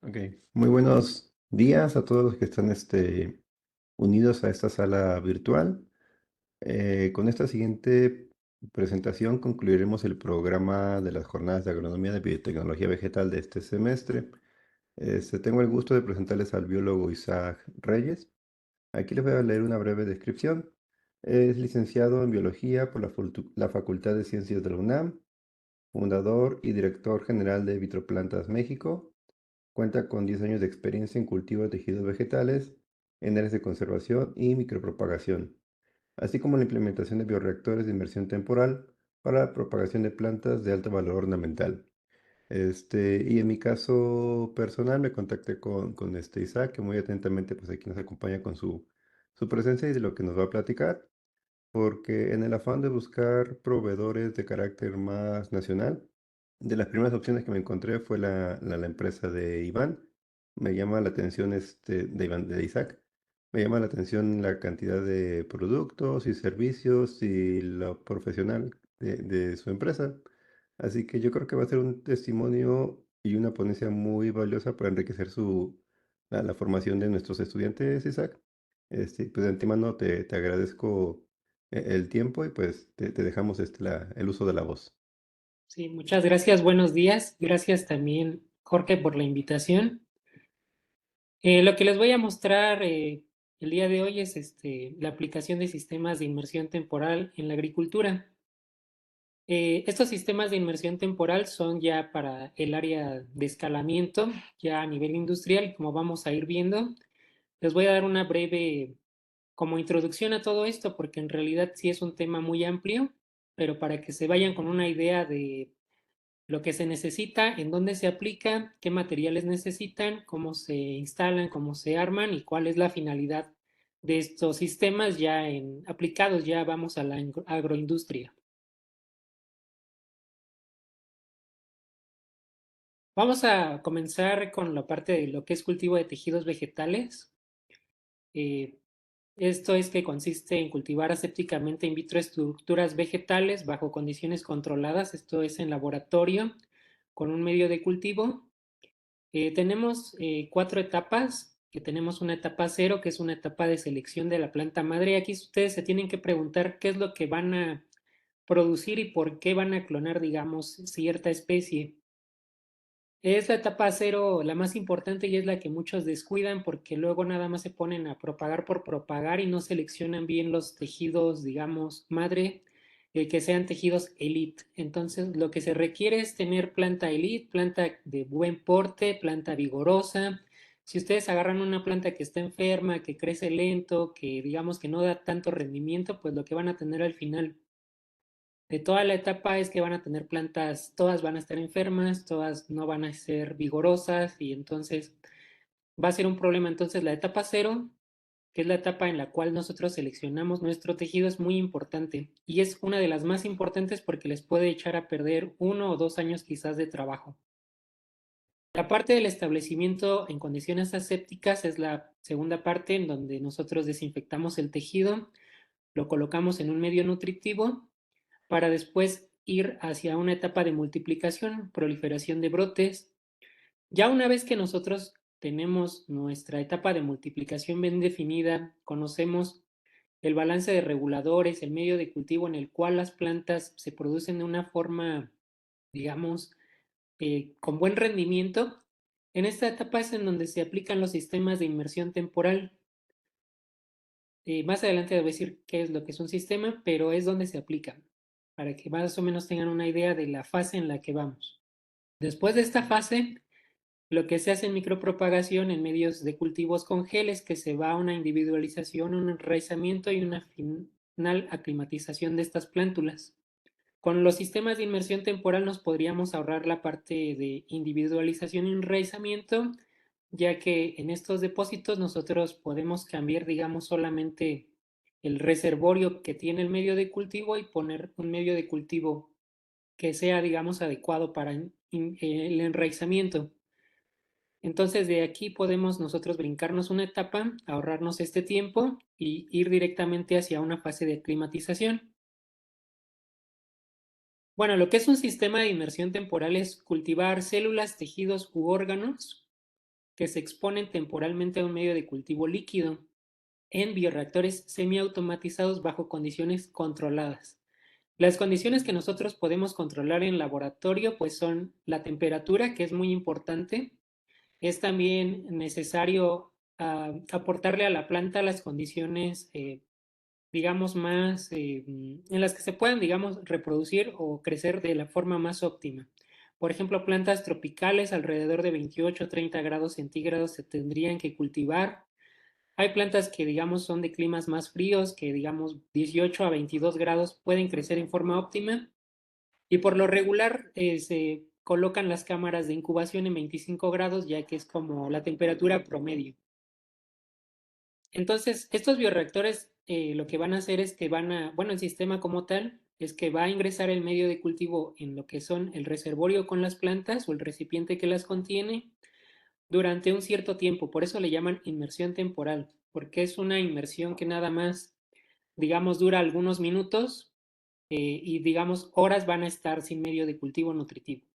Ok, muy buenos días a todos los que están unidos a esta sala virtual. Con esta siguiente presentación concluiremos el programa de las jornadas de agronomía de biotecnología vegetal de este semestre. Tengo el gusto de presentarles al biólogo Isaac Reyes. Aquí les voy a leer una breve descripción. Es licenciado en biología por la Facultad de Ciencias de la UNAM, fundador y director general de Vitroplantas México. Cuenta con 10 años de experiencia en cultivo de tejidos vegetales, en áreas de conservación y micropropagación, así como la implementación de bioreactores de inmersión temporal para la propagación de plantas de alto valor ornamental. Y en mi caso personal me contacté con Isaac, que muy atentamente pues aquí nos acompaña con su presencia y de lo que nos va a platicar, porque en el afán de buscar proveedores de carácter más nacional, de las primeras opciones que me encontré fue la empresa de Iván. Me llama la atención de Iván, de Isaac. Me llama la atención la cantidad de productos y servicios y lo profesional de su empresa. Así que yo creo que va a ser un testimonio y una ponencia muy valiosa para enriquecer la formación de nuestros estudiantes, Isaac. Pues de antemano te agradezco el tiempo y pues te dejamos el uso de la voz. Sí, muchas gracias, buenos días. Gracias también, Jorge, por la invitación. Lo que les voy a mostrar el día de hoy es la aplicación de sistemas de inmersión temporal en la agricultura. Estos sistemas de inmersión temporal son ya para el área de escalamiento, ya a nivel industrial, como vamos a ir viendo. Les voy a dar una breve como introducción a todo esto, porque en realidad sí es un tema muy amplio, pero para que se vayan con una idea de lo que se necesita, en dónde se aplica, qué materiales necesitan, cómo se instalan, cómo se arman y cuál es la finalidad de estos sistemas ya aplicados, ya vamos a la agroindustria. Vamos a comenzar con la parte de lo que es cultivo de tejidos vegetales. Eh, Esto es que consiste en cultivar asépticamente in vitro estructuras vegetales bajo condiciones controladas, esto es en laboratorio, con un medio de cultivo. Tenemos cuatro etapas, que tenemos una etapa cero, que es una etapa de selección de la planta madre. Aquí ustedes se tienen que preguntar qué es lo que van a producir y por qué van a clonar, digamos, cierta especie. Es la etapa cero la más importante y es la que muchos descuidan porque luego nada más se ponen a propagar por propagar y no seleccionan bien los tejidos, digamos, madre, que sean tejidos elite. Entonces, lo que se requiere es tener planta elite, planta de buen porte, planta vigorosa. Si ustedes agarran una planta que está enferma, que crece lento, que digamos que no da tanto rendimiento, pues lo que van a tener al final de toda la etapa es que van a tener plantas, todas van a estar enfermas, todas no van a ser vigorosas y entonces va a ser un problema. Entonces la etapa cero, que es la etapa en la cual nosotros seleccionamos nuestro tejido, es muy importante y es una de las más importantes porque les puede echar a perder 1 o 2 años quizás de trabajo. La parte del establecimiento en condiciones asépticas es la segunda parte en donde nosotros desinfectamos el tejido, lo colocamos en un medio nutritivo para después ir hacia una etapa de multiplicación, proliferación de brotes. Ya una vez que nosotros tenemos nuestra etapa de multiplicación bien definida, conocemos el balance de reguladores, el medio de cultivo en el cual las plantas se producen de una forma, digamos, con buen rendimiento. En esta etapa es en donde se aplican los sistemas de inmersión temporal. Más adelante les voy a decir qué es lo que es un sistema, pero es donde se aplica, para que más o menos tengan una idea de la fase en la que vamos. Después de esta fase, lo que se hace en micropropagación en medios de cultivos con gel es que se va a una individualización, un enraizamiento y una final aclimatización de estas plántulas. Con los sistemas de inmersión temporal nos podríamos ahorrar la parte de individualización y enraizamiento, ya que en estos depósitos nosotros podemos cambiar, digamos, solamente el reservorio que tiene el medio de cultivo y poner un medio de cultivo que sea, digamos, adecuado para el enraizamiento. Entonces de aquí podemos nosotros brincarnos una etapa, ahorrarnos este tiempo y ir directamente hacia una fase de aclimatización. Bueno, lo que es un sistema de inmersión temporal es cultivar células, tejidos u órganos que se exponen temporalmente a un medio de cultivo líquido en bioreactores semiautomatizados bajo condiciones controladas. Las condiciones que nosotros podemos controlar en laboratorio pues son la temperatura, que es muy importante. Es también necesario aportarle a la planta las condiciones, digamos, más en las que se puedan, digamos, reproducir o crecer de la forma más óptima. Por ejemplo, plantas tropicales alrededor de 28 o 30 grados centígrados se tendrían que cultivar. Hay plantas que, digamos, son de climas más fríos, que, digamos, 18 a 22 grados pueden crecer en forma óptima. Y por lo regular se colocan las cámaras de incubación en 25 grados, ya que es como la temperatura promedio. Entonces, estos bioreactores lo que van a hacer es que bueno, el sistema como tal es que va a ingresar el medio de cultivo en lo que son el reservorio con las plantas o el recipiente que las contiene durante un cierto tiempo. Por eso le llaman inmersión temporal, porque es una inmersión que nada más, digamos, dura algunos minutos y, digamos, horas van a estar sin medio de cultivo nutritivo.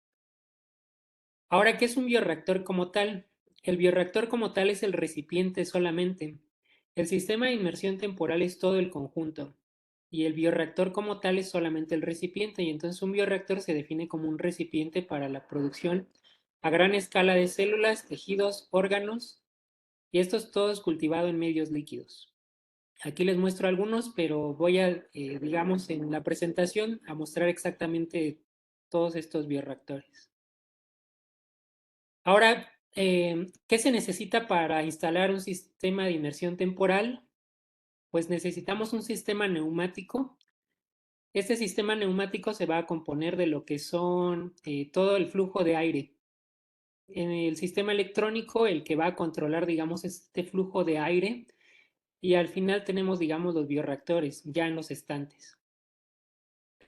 Ahora, ¿qué es un bioreactor como tal? El bioreactor como tal es el recipiente solamente. El sistema de inmersión temporal es todo el conjunto. Y el bioreactor como tal es solamente el recipiente. Y entonces un bioreactor se define como un recipiente para la producción a gran escala de células, tejidos, órganos. Y esto es todo cultivado en medios líquidos. Aquí les muestro algunos, pero voy a, digamos, en la presentación a mostrar exactamente todos estos bioreactores. Ahora, ¿qué se necesita para instalar un sistema de inmersión temporal? Pues necesitamos un sistema neumático. Este sistema neumático se va a componer de lo que son todo el flujo de aire. En el sistema electrónico, el que va a controlar, digamos, este flujo de aire. Y al final tenemos, digamos, los bioreactores ya en los estantes.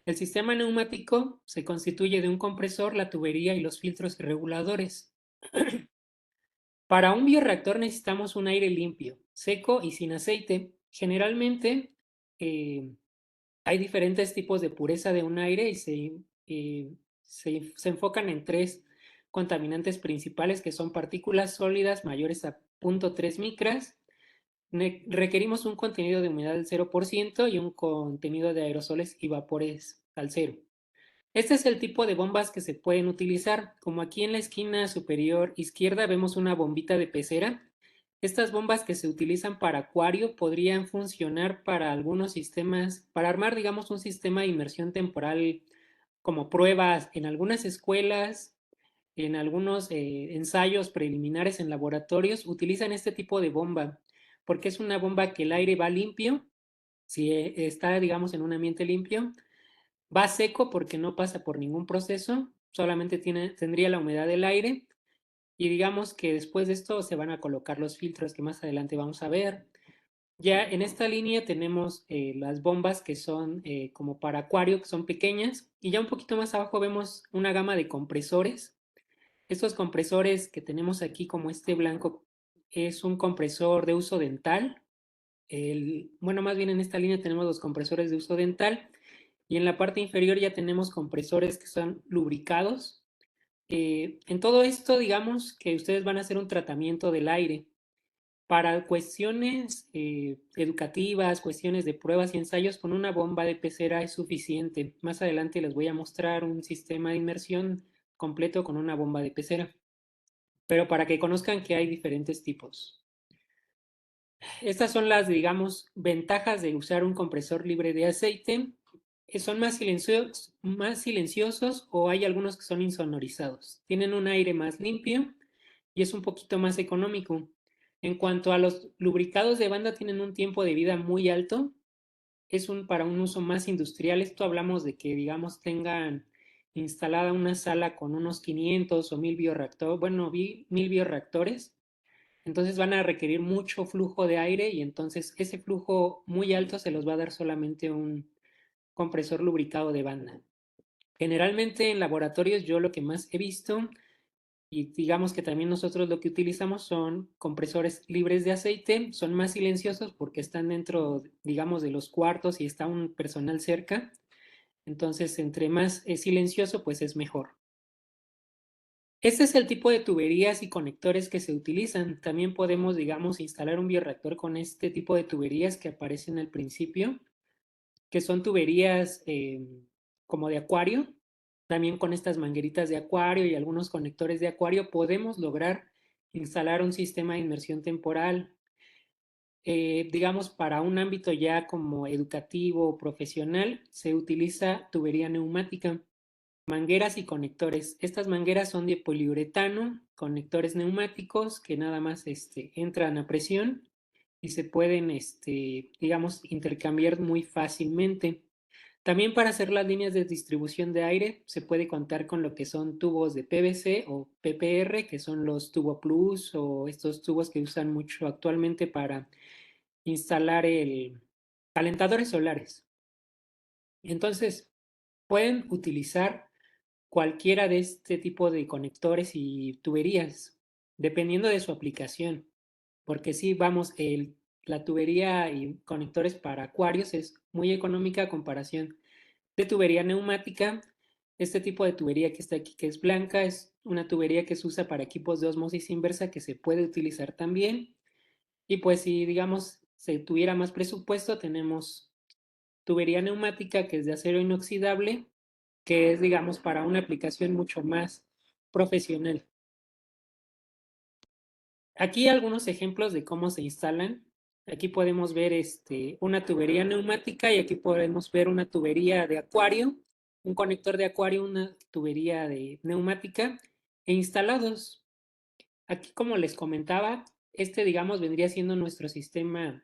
El sistema neumático se constituye de un compresor, la tubería y los filtros y reguladores. Para un bioreactor necesitamos un aire limpio, seco y sin aceite. Generalmente eh, hay diferentes tipos de pureza de un aire y se enfocan en tres contaminantes principales que son partículas sólidas mayores a 0.3 micras. Requerimos un contenido de humedad del 0% y un contenido de aerosoles y vapores al cero. Este es el tipo de bombas que se pueden utilizar. Como aquí en la esquina superior izquierda vemos una bombita de pecera. Estas bombas que se utilizan para acuario podrían funcionar para algunos sistemas, para armar, digamos, un sistema de inmersión temporal como pruebas en algunas escuelas, en algunos ensayos preliminares en laboratorios, utilizan este tipo de bomba, porque es una bomba que el aire va limpio, si está, digamos, en un ambiente limpio, va seco porque no pasa por ningún proceso, solamente tendría la humedad del aire y digamos que después de esto se van a colocar los filtros que más adelante vamos a ver. Ya en esta línea tenemos las bombas que son como para acuario, que son pequeñas, y ya un poquito más abajo vemos una gama de compresores. Estos compresores que tenemos aquí, como este blanco, es un compresor de uso dental. Bueno, más bien en esta línea tenemos los compresores de uso dental y en la parte inferior ya tenemos compresores que son lubricados. En todo esto, digamos que ustedes van a hacer un tratamiento del aire. Para cuestiones educativas, cuestiones de pruebas y ensayos, con una bomba de pecera es suficiente. Más adelante les voy a mostrar un sistema de inmersión completo con una bomba de pecera, pero para que conozcan que hay diferentes tipos. Estas son las, digamos, ventajas de usar un compresor libre de aceite. Son más silenciosos o hay algunos que son insonorizados. Tienen un aire más limpio y es un poquito más económico. En cuanto a los lubricados de banda, tienen un tiempo de vida muy alto. Para un uso más industrial. Esto hablamos de que, digamos, tengan instalada una sala con unos 500 o 1000 bioreactores, bueno, 1000 bioreactores. Entonces van a requerir mucho flujo de aire y entonces ese flujo muy alto se los va a dar solamente un compresor lubricado de banda. Generalmente en laboratorios yo lo que más he visto y digamos que también nosotros lo que utilizamos son compresores libres de aceite, son más silenciosos porque están dentro, digamos, de los cuartos y está un personal cerca. Entonces, entre más silencioso, pues es mejor. Este es el tipo de tuberías y conectores que se utilizan. También podemos, digamos, instalar un bioreactor con este tipo de tuberías que aparecen al principio, que son tuberías como de acuario. También con estas mangueritas de acuario y algunos conectores de acuario podemos lograr instalar un sistema de inmersión temporal, digamos, para un ámbito ya como educativo o profesional, se utiliza tubería neumática, mangueras y conectores. Estas mangueras son de poliuretano, conectores neumáticos que nada más entran a presión y se pueden, digamos, intercambiar muy fácilmente. También para hacer las líneas de distribución de aire se puede contar con lo que son tubos de PVC o PPR, que son los Tubo Plus o estos tubos que usan mucho actualmente para instalar el calentadores solares. Entonces, pueden utilizar cualquiera de este tipo de conectores y tuberías, dependiendo de su aplicación. Porque si vamos, la tubería y conectores para acuarios es muy económica a comparación de tubería neumática. Este tipo de tubería que está aquí, que es blanca, es una tubería que se usa para equipos de osmosis inversa que se puede utilizar también. Y pues si, digamos, se tuviera más presupuesto, tenemos tubería neumática que es de acero inoxidable, que es, digamos, para una aplicación mucho más profesional. Aquí algunos ejemplos de cómo se instalan. Aquí podemos ver una tubería neumática y aquí podemos ver una tubería de acuario, un conector de acuario, una tubería de neumática e instalados. Aquí, como les comentaba, digamos, vendría siendo nuestro sistema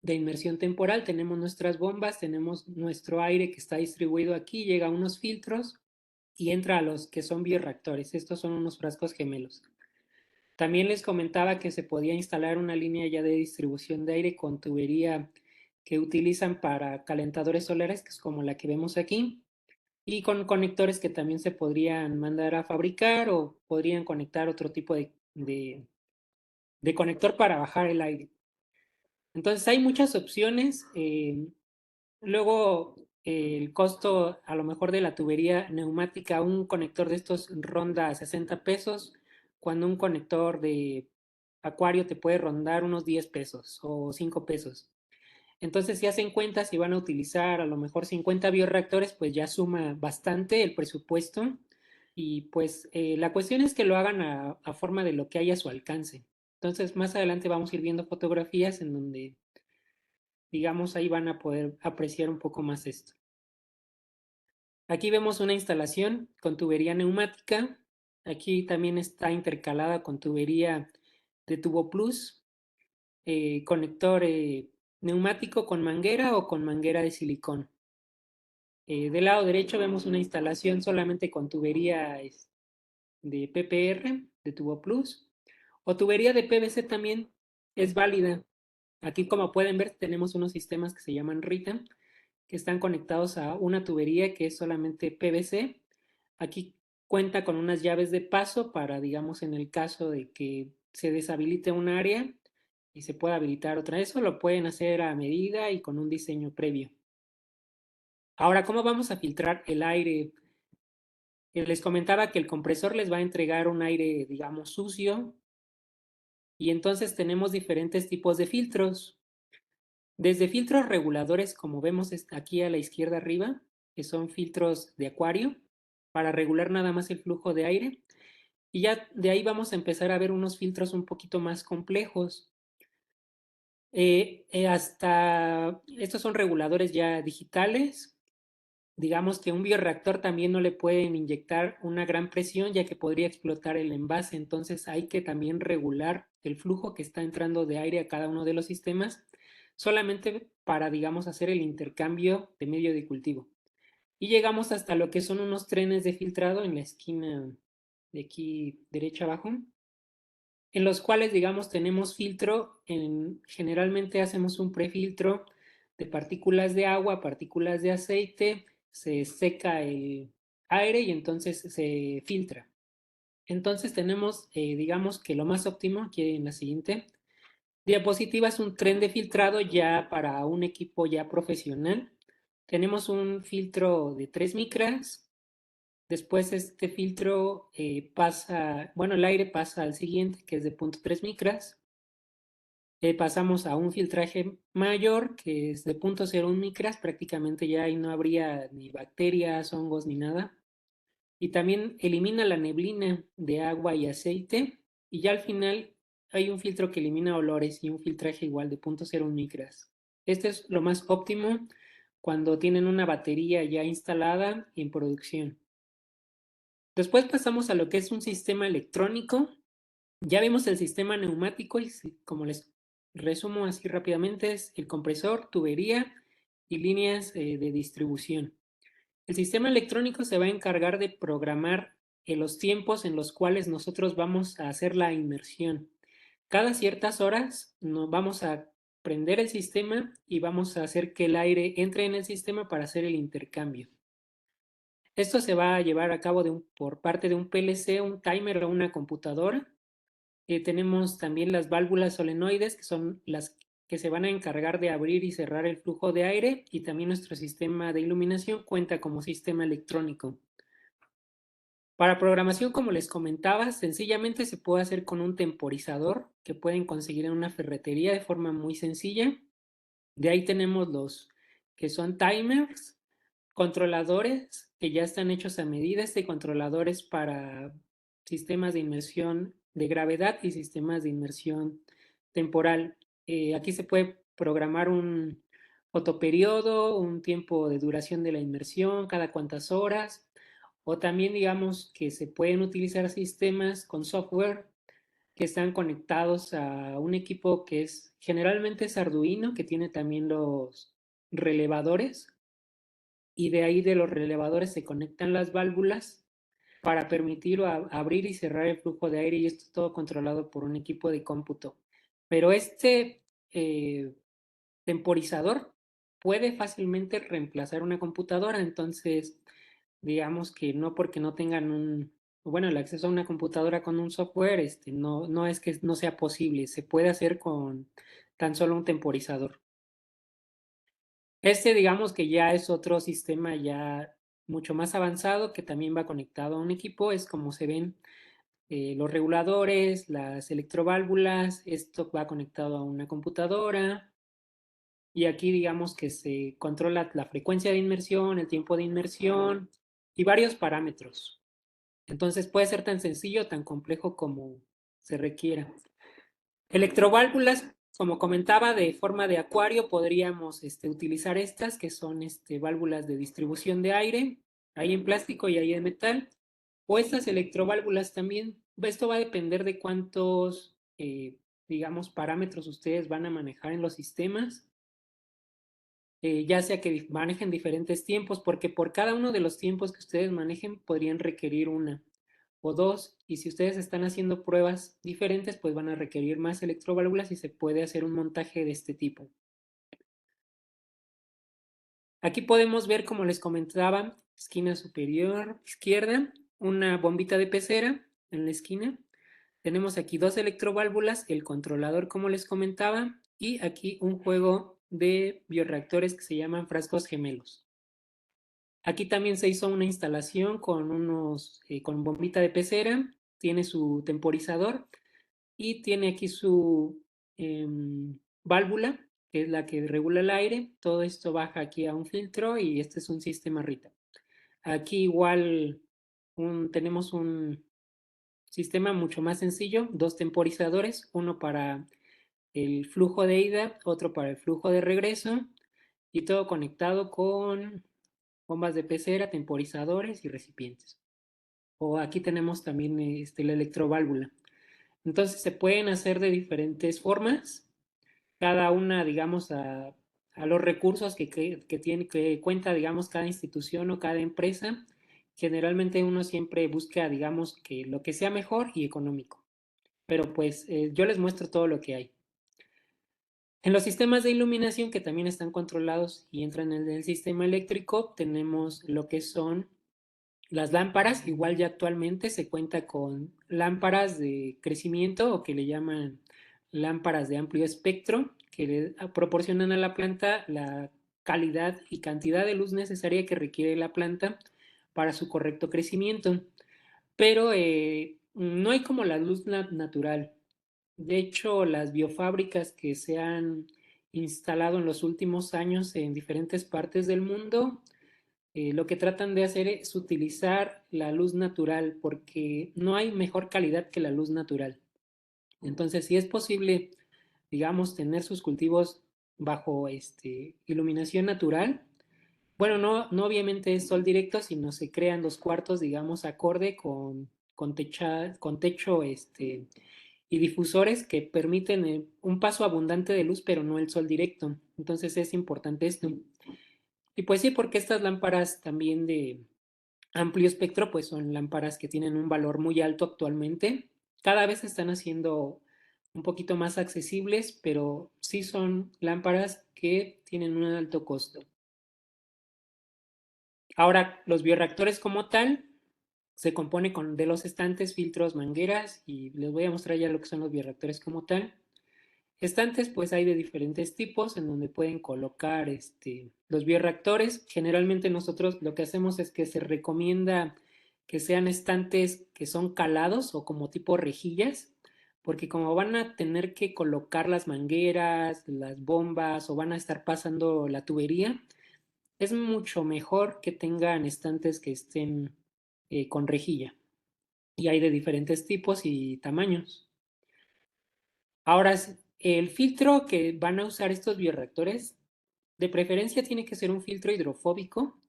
de inmersión temporal. Tenemos nuestras bombas, tenemos nuestro aire que está distribuido aquí, llega a unos filtros y entra a los que son bioreactores. Estos son unos frascos gemelos. También les comentaba que se podía instalar una línea ya de distribución de aire con tubería que utilizan para calentadores solares, que es como la que vemos aquí, y con conectores que también se podrían mandar a fabricar o podrían conectar otro tipo de conector para bajar el aire. Entonces hay muchas opciones. Luego el costo a lo mejor de la tubería neumática, un conector de estos ronda 60 pesos, cuando un conector de acuario te puede rondar unos 10 pesos o 5 pesos. Entonces, si hacen cuenta, si van a utilizar a lo mejor 50 bioreactores, pues ya suma bastante el presupuesto. Y pues la cuestión es que lo hagan a forma de lo que haya a su alcance. Entonces, más adelante vamos a ir viendo fotografías en donde, digamos, ahí van a poder apreciar un poco más esto. Aquí vemos una instalación con tubería neumática. Aquí también está intercalada con tubería de tubo plus, conector neumático con manguera o con manguera de silicón. Del lado derecho vemos una instalación solamente con tubería de PPR, de tubo plus, o tubería de PVC también es válida. Aquí, como pueden ver, tenemos unos sistemas que se llaman RITA, que están conectados a una tubería que es solamente PVC. Aquí cuenta con unas llaves de paso para, digamos, en el caso de que se deshabilite un área y se pueda habilitar otra. Eso lo pueden hacer a medida y con un diseño previo. Ahora, ¿cómo vamos a filtrar el aire? Les comentaba que el compresor les va a entregar un aire, digamos, sucio, y entonces tenemos diferentes tipos de filtros. Desde filtros reguladores, como vemos aquí a la izquierda arriba, que son filtros de acuario, para regular nada más el flujo de aire. Y ya de ahí vamos a empezar a ver unos filtros un poquito más complejos. Hasta estos son reguladores ya digitales. Digamos que un bioreactor también no le pueden inyectar una gran presión ya que podría explotar el envase. Entonces hay que también regular el flujo que está entrando de aire a cada uno de los sistemas solamente para, digamos, hacer el intercambio de medio de cultivo. Y llegamos hasta lo que son unos trenes de filtrado en la esquina de aquí derecha abajo, en los cuales, digamos, tenemos filtro. Generalmente hacemos un prefiltro de partículas de agua, partículas de aceite, se seca el aire y entonces se filtra. Entonces tenemos, digamos que lo más óptimo, aquí en la siguiente diapositiva, es un tren de filtrado ya para un equipo ya profesional. Tenemos un filtro de 3 micras Después este filtro el aire pasa al siguiente, que es de 0.3 micras. Pasamos a un filtraje mayor, que es de 0.01 micras, prácticamente ya ahí no habría ni bacterias, hongos ni nada. Y también elimina la neblina de agua y aceite. Y ya al final hay un filtro que elimina olores y un filtraje igual de 0.01 micras. Este es lo más óptimo cuando tienen una batería ya instalada y en producción. Después pasamos a lo que es un sistema electrónico. Ya vimos el sistema neumático y como les resumo así rápidamente es el compresor, tubería y líneas de distribución. El sistema electrónico se va a encargar de programar los tiempos en los cuales nosotros vamos a hacer la inmersión. Cada ciertas horas nos vamos a prender el sistema y vamos a hacer que el aire entre en el sistema para hacer el intercambio. Esto se va a llevar a cabo por parte de un PLC, un timer o una computadora. Tenemos también las válvulas solenoides, que son las que se van a encargar de abrir y cerrar el flujo de aire, y también nuestro sistema de iluminación cuenta como sistema electrónico. Para programación, como les comentaba, sencillamente se puede hacer con un temporizador que pueden conseguir en una ferretería de forma muy sencilla. De ahí tenemos los que son timers, controladores que ya están hechos a medida, controladores para sistemas de inmersión de gravedad y sistemas de inmersión temporal. Aquí se puede programar un fotoperiodo, un tiempo de duración de la inmersión, cada cuántas horas, o también digamos que se pueden utilizar sistemas con software que están conectados a un equipo que es generalmente es Arduino, que tiene también los relevadores, y de ahí de los relevadores se conectan las válvulas para permitir abrir y cerrar el flujo de aire, y esto es todo controlado por un equipo de cómputo. Pero este temporizador puede fácilmente reemplazar una computadora, entonces digamos que no porque no tengan el acceso a una computadora con un software, no es que no sea posible, se puede hacer con tan solo un temporizador. Digamos que ya es otro sistema ya mucho más avanzado que también va conectado a un equipo, es como se ven los reguladores, las electroválvulas, esto va conectado a una computadora, y aquí digamos que se controla la frecuencia de inmersión, el tiempo de inmersión y varios parámetros. Entonces puede ser tan sencillo o tan complejo como se requiera. Electroválvulas, como comentaba, de forma de acuario podríamos utilizar estas, que son válvulas de distribución de aire, hay en plástico y hay en metal, o estas electroválvulas también. Esto va a depender de cuántos, digamos, parámetros ustedes van a manejar en los sistemas, ya sea que manejen diferentes tiempos, porque por cada uno de los tiempos que ustedes manejen podrían requerir una o dos, y si ustedes están haciendo pruebas diferentes, pues van a requerir más electroválvulas y se puede hacer un montaje de este tipo. Aquí podemos ver, como les comentaba, esquina superior izquierda, una bombita de pecera en la esquina. Tenemos aquí dos electroválvulas, el controlador, como les comentaba, y aquí un juego de bioreactores que se llaman frascos gemelos. Aquí también se hizo una instalación con bombita de pecera, tiene su temporizador y tiene aquí su válvula, que es la que regula el aire. Todo esto baja aquí a un filtro y este es un sistema RITA. Aquí igual tenemos un sistema mucho más sencillo, dos temporizadores, uno para el flujo de ida, otro para el flujo de regreso, y todo conectado con bombas de pecera, temporizadores y recipientes. O aquí tenemos también la electroválvula. Entonces se pueden hacer de diferentes formas, cada una, digamos, a los recursos que cuenta, digamos, cada institución o cada empresa. Generalmente uno siempre busca, digamos, que lo que sea mejor y económico. Pero pues yo les muestro todo lo que hay. En los sistemas de iluminación que también están controlados y entran en el sistema eléctrico, tenemos lo que son las lámparas. Igual ya actualmente se cuenta con lámparas de crecimiento, o que le llaman lámparas de amplio espectro, que le proporcionan a la planta la calidad y cantidad de luz necesaria que requiere la planta para su correcto crecimiento. Pero no hay como la luz natural. De hecho, las biofábricas que se han instalado en los últimos años en diferentes partes del mundo, lo que tratan de hacer es utilizar la luz natural porque no hay mejor calidad que la luz natural. Entonces, si es posible, digamos, tener sus cultivos bajo iluminación natural, bueno, no obviamente es sol directo, sino se crean los cuartos, digamos, acorde con techo y difusores que permiten un paso abundante de luz, pero no el sol directo. Entonces es importante esto. Y pues sí, porque estas lámparas también de amplio espectro, pues son lámparas que tienen un valor muy alto actualmente. Cada vez se están haciendo un poquito más accesibles, pero sí son lámparas que tienen un alto costo. Ahora, los bioreactores como tal se compone de los estantes, filtros, mangueras y les voy a mostrar ya lo que son los bioreactores como tal. Estantes, pues hay de diferentes tipos en donde pueden colocar los bioreactores. Generalmente nosotros lo que hacemos es que se recomienda que sean estantes que son calados o como tipo rejillas, porque como van a tener que colocar las mangueras, las bombas o van a estar pasando la tubería, es mucho mejor que tengan estantes que estén con rejilla. Y hay de diferentes tipos y tamaños. Ahora, el filtro que van a usar estos bioreactores, de preferencia tiene que ser un filtro hidrofóbico.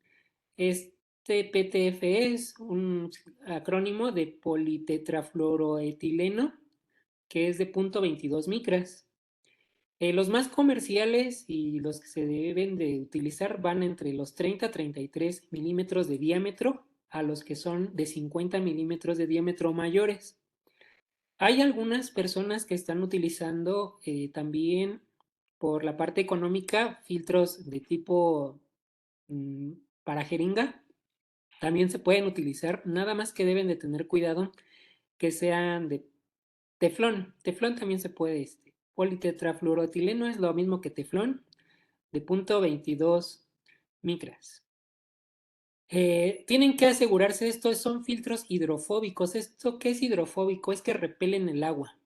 Este PTFE es un acrónimo de politetrafluoroetileno, que es de 0.22 micras. Los más comerciales y los que se deben de utilizar van entre los 30 a 33 milímetros de diámetro a los que son de 50 milímetros de diámetro mayores. Hay algunas personas que están utilizando también por la parte económica filtros de tipo mm, para jeringa. También se pueden utilizar, nada más que deben de tener cuidado que sean de teflón. Teflón también se puede, politetrafluoroetileno es lo mismo que teflón, de 0.22 micras. Tienen que asegurarse, estos son filtros hidrofóbicos. ¿Esto qué es hidrofóbico? Es que repelen el agua.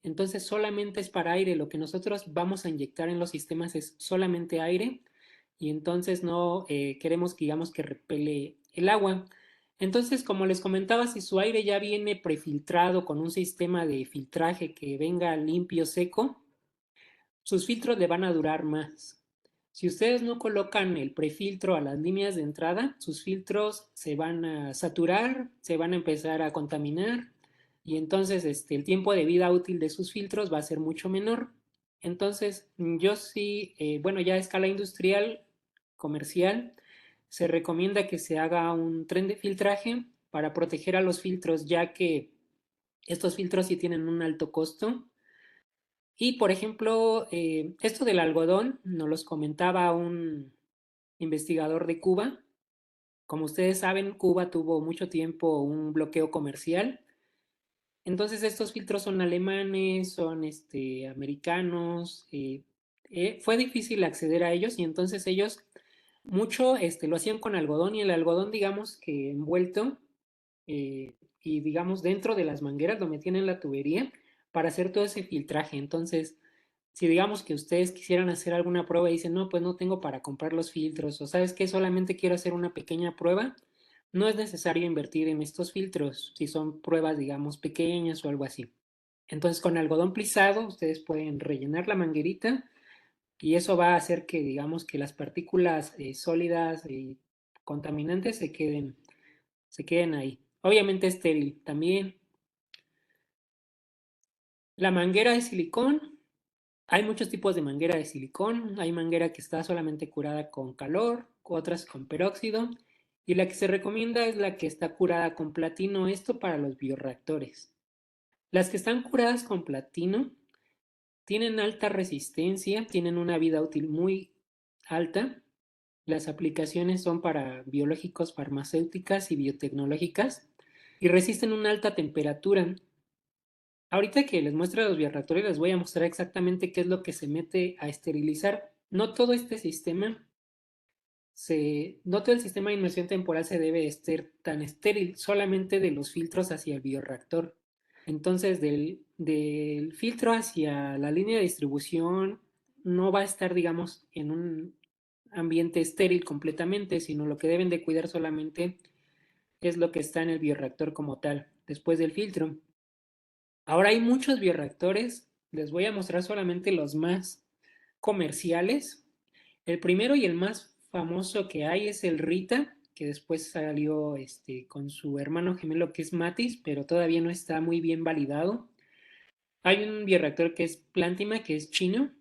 Entonces solamente es para aire. Lo que nosotros vamos a inyectar en los sistemas es solamente aire y entonces no queremos que digamos que repele el agua. Entonces, como les comentaba, si su aire ya viene prefiltrado con un sistema de filtraje que venga limpio, seco, sus filtros le van a durar más. Si ustedes no colocan el prefiltro a las líneas de entrada, sus filtros se van a saturar, se van a empezar a contaminar y entonces el tiempo de vida útil de sus filtros va a ser mucho menor. Entonces, yo sí, bueno, ya a escala industrial, comercial, se recomienda que se haga un tren de filtraje para proteger a los filtros, ya que estos filtros sí tienen un alto costo y, por ejemplo, esto del algodón nos los comentaba un investigador de Cuba. Como ustedes saben, Cuba tuvo mucho tiempo un bloqueo comercial. Entonces, estos filtros son alemanes, son americanos. Fue difícil acceder a ellos y entonces ellos mucho lo hacían con algodón y el algodón, digamos que envuelto y digamos dentro de las mangueras lo metían en la tubería para hacer todo ese filtraje. Entonces, si digamos que ustedes quisieran hacer alguna prueba y dicen, no, pues no tengo para comprar los filtros, o sabes que solamente quiero hacer una pequeña prueba, no es necesario invertir en estos filtros si son pruebas, digamos, pequeñas o algo así. Entonces, con algodón plisado, ustedes pueden rellenar la manguerita y eso va a hacer que, digamos, que las partículas sólidas y contaminantes se queden ahí. Obviamente estéril también. La manguera de silicón. Hay muchos tipos de manguera de silicón. Hay manguera que está solamente curada con calor, otras con peróxido. Y la que se recomienda es la que está curada con platino, esto para los bioreactores. Las que están curadas con platino tienen alta resistencia, tienen una vida útil muy alta. Las aplicaciones son para biológicos, farmacéuticas y biotecnológicas y resisten una alta temperatura. Ahorita que les muestre los bioreactores les voy a mostrar exactamente qué es lo que se mete a esterilizar. No todo este sistema no todo el sistema de inmersión temporal se debe estar tan estéril, solamente de los filtros hacia el bioreactor. Entonces, del filtro hacia la línea de distribución no va a estar, digamos, en un ambiente estéril completamente, sino lo que deben de cuidar solamente es lo que está en el bioreactor como tal, después del filtro. Ahora hay muchos bioreactores, les voy a mostrar solamente los más comerciales. El primero y el más famoso que hay es el Rita, que después salió con su hermano gemelo que es Matis, pero todavía no está muy bien validado. Hay un bioreactor que es Plantima, que es chino,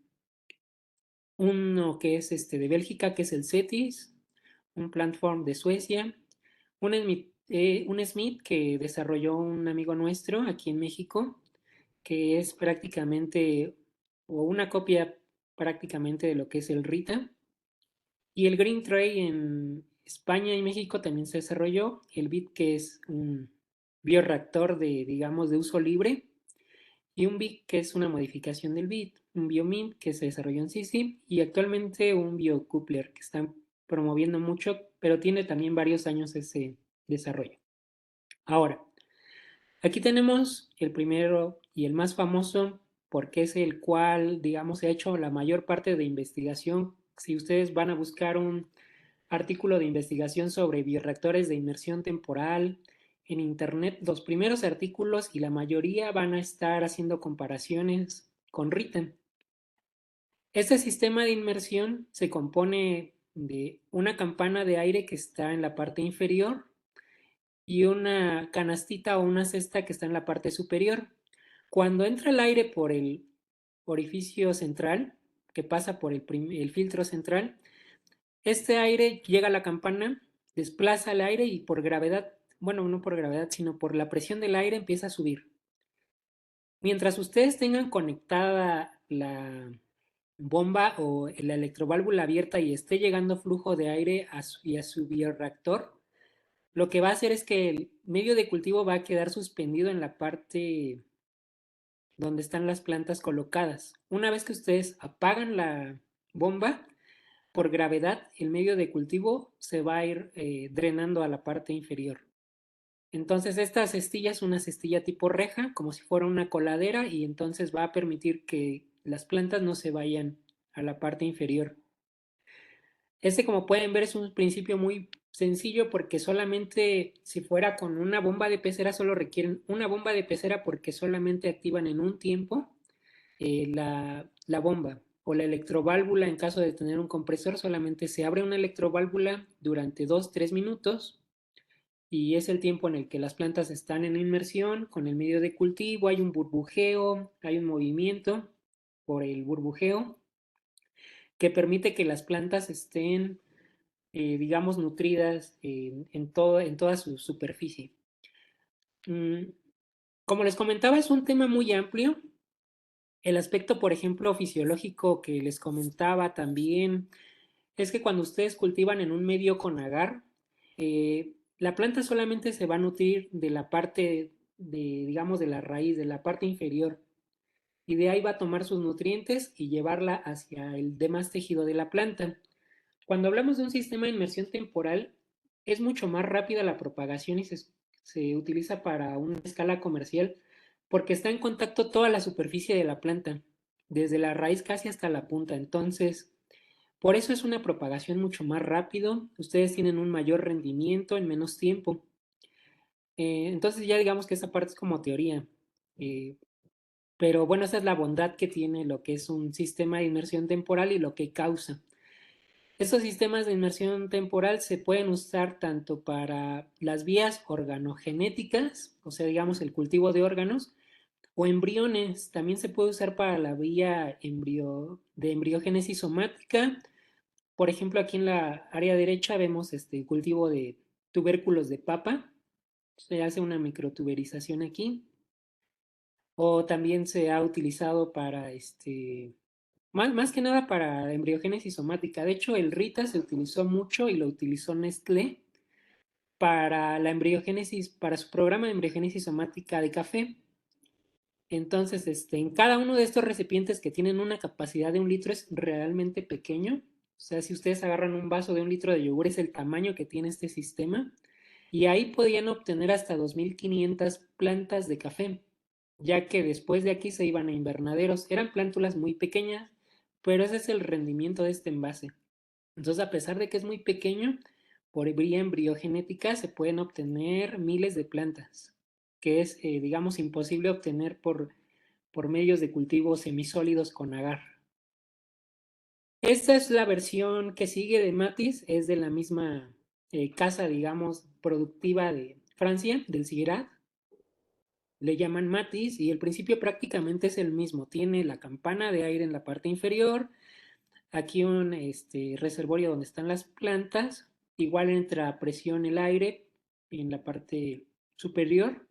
uno que es de Bélgica, que es el CETIS, un Plantform de Suecia, un Smith que desarrolló un amigo nuestro aquí en México, que es prácticamente, o una copia prácticamente de lo que es el Rita. Y el Green Tray en España y México también se desarrolló. El BIT, que es un bioreactor de, digamos, de uso libre. Y un BIC, que es una modificación del BIT. Un BioMIM, que se desarrolló en CICI. Y actualmente un BioCoupler, que están promoviendo mucho, pero tiene también varios años ese desarrollo. Ahora, aquí tenemos el primero y el más famoso, porque es el cual, digamos, se ha hecho la mayor parte de investigación. Si ustedes van a buscar un artículo de investigación sobre bioreactores de inmersión temporal en Internet, los primeros artículos y la mayoría van a estar haciendo comparaciones con RITA. Este sistema de inmersión se compone de una campana de aire que está en la parte inferior y una canastita o una cesta que está en la parte superior. Cuando entra el aire por el orificio central, que pasa por el filtro central, este aire llega a la campana, desplaza el aire y por gravedad, bueno, no por gravedad, sino por la presión del aire empieza a subir. Mientras ustedes tengan conectada la bomba o la electroválvula abierta y esté llegando flujo de aire a su bioreactor, lo que va a hacer es que el medio de cultivo va a quedar suspendido en la parte donde están las plantas colocadas. Una vez que ustedes apagan la bomba, por gravedad, el medio de cultivo se va a ir drenando a la parte inferior. Entonces esta cestilla es una cestilla tipo reja, como si fuera una coladera, y entonces va a permitir que las plantas no se vayan a la parte inferior. Como pueden ver, es un principio muy sencillo porque solamente si fuera con una bomba de pecera, solo requieren una bomba de pecera porque solamente activan en un tiempo la bomba o la electroválvula. En caso de tener un compresor, solamente se abre una electroválvula durante 2-3 minutos y es el tiempo en el que las plantas están en inmersión con el medio de cultivo, hay un burbujeo, hay un movimiento por el burbujeo que permite que las plantas estén, digamos, nutridas en toda su superficie. Mm, Como les comentaba, es un tema muy amplio. El aspecto, por ejemplo, fisiológico que les comentaba también es que cuando ustedes cultivan en un medio con agar, la planta solamente se va a nutrir de la parte de, digamos, de la raíz, de la parte inferior, y de ahí va a tomar sus nutrientes y llevarla hacia el demás tejido de la planta. Cuando hablamos de un sistema de inmersión temporal, es mucho más rápida la propagación y se utiliza para una escala comercial porque está en contacto toda la superficie de la planta, desde la raíz casi hasta la punta. Entonces, por eso es una propagación mucho más rápido. Ustedes tienen un mayor rendimiento en menos tiempo. Entonces ya digamos que esa parte es como teoría. Eh, pero bueno, esa es la bondad que tiene lo que es un sistema de inmersión temporal y lo que causa. Estos sistemas de inmersión temporal se pueden usar tanto para las vías organogenéticas, o sea, digamos el cultivo de órganos, o embriones. También se puede usar para la vía de embriogénesis somática. Por ejemplo, aquí en la área derecha vemos el cultivo de tubérculos de papa. Se hace una microtuberización aquí. O también se ha utilizado para más que nada para embriogénesis somática. De hecho, el Rita se utilizó mucho y lo utilizó Nestlé para la embriogénesis, para su programa de embriogénesis somática de café. Entonces, en cada uno de estos recipientes que tienen una capacidad de 1 litro es realmente pequeño. O sea, si ustedes agarran un vaso de 1 litro de yogur, es el tamaño que tiene este sistema. Y ahí podían obtener hasta 2.500 plantas de café, ya que después de aquí se iban a invernaderos. Eran plántulas muy pequeñas, pero ese es el rendimiento de este envase. Entonces, a pesar de que es muy pequeño, por vía embriogenética se pueden obtener miles de plantas, que es, digamos, imposible obtener por medios de cultivo semisólidos con agar. Esta es la versión que sigue de Matis, es de la misma casa, digamos, productiva de Francia, del Syrah. Le llaman Matis y el principio prácticamente es el mismo. Tiene la campana de aire en la parte inferior, aquí un reservorio donde están las plantas, igual entra a presión el aire en la parte superior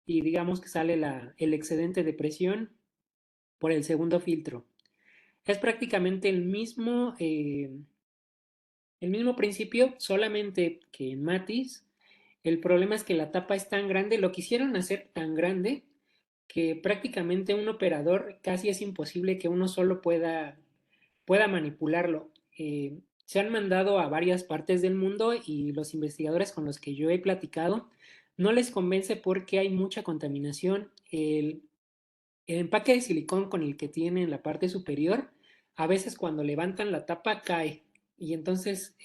y digamos que sale el excedente de presión por el segundo filtro. Es prácticamente el mismo principio, solamente que en Matis el problema es que la tapa es tan grande, lo quisieron hacer tan grande que prácticamente un operador casi es imposible que uno solo pueda manipularlo. Se han mandado a varias partes del mundo y los investigadores con los que yo he platicado no les convence porque hay mucha contaminación. El empaque de silicón con el que tiene en la parte superior, a veces cuando levantan la tapa cae y entonces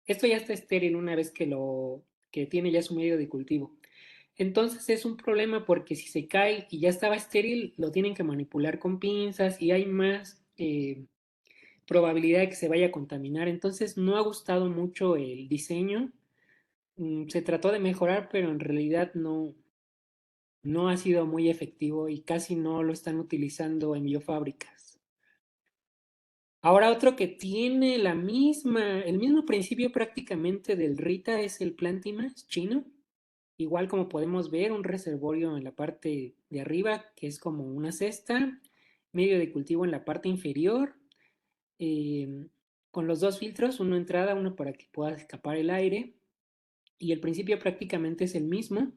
esto ya está estéril una vez que tiene ya su medio de cultivo. Entonces es un problema porque si se cae y ya estaba estéril, lo tienen que manipular con pinzas y hay más probabilidad de que se vaya a contaminar. Entonces no ha gustado mucho el diseño. Se trató de mejorar, pero en realidad no ha sido muy efectivo y casi no lo están utilizando en biofábricas. Ahora otro que tiene el mismo principio prácticamente del Rita es el Plantimas chino. Igual como podemos ver, un reservorio en la parte de arriba, que es como una cesta, medio de cultivo en la parte inferior, eh, con los dos filtros, uno entrada, uno para que pueda escapar el aire, y el principio prácticamente es el mismo.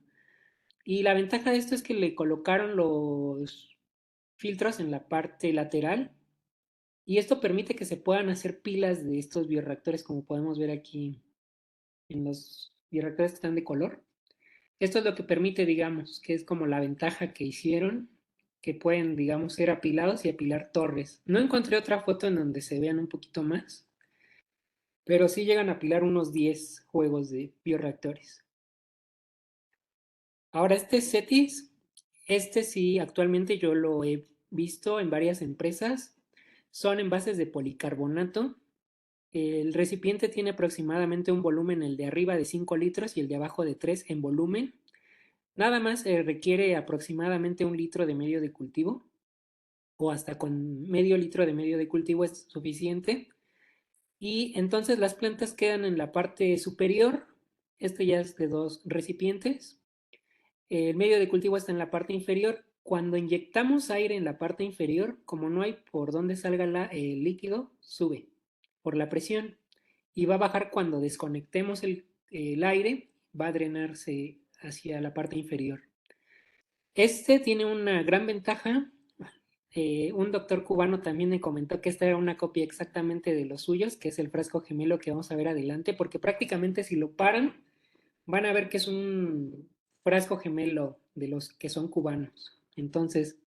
Y la ventaja de esto es que le colocaron los filtros en la parte lateral, y esto permite que se puedan hacer pilas de estos bioreactores, como podemos ver aquí en los bioreactores que están de color. Esto es lo que permite, digamos, que es como la ventaja que hicieron, que pueden, digamos, ser apilados y apilar torres. No encontré otra foto en donde se vean un poquito más, pero sí llegan a apilar unos 10 juegos de bioreactores. Ahora, este CETIS, este sí, actualmente yo lo he visto en varias empresas. Son envases de policarbonato. El recipiente tiene aproximadamente un volumen, el de arriba de 5 litros y el de abajo de 3 en volumen. Nada más requiere aproximadamente 1 litro de medio de cultivo o hasta con medio litro de medio de cultivo es suficiente. Y entonces las plantas quedan en la parte superior. Este ya es de 2 recipientes. El medio de cultivo está en la parte inferior. Cuando inyectamos aire en la parte inferior, como no hay por dónde salga el líquido, sube por la presión y va a bajar cuando desconectemos el aire, va a drenarse hacia la parte inferior. Este tiene una gran ventaja. Un doctor cubano también me comentó que esta era una copia exactamente de los suyos, que es el frasco gemelo que vamos a ver adelante, porque prácticamente si lo paran, van a ver que es un frasco gemelo de los que son cubanos. Entonces,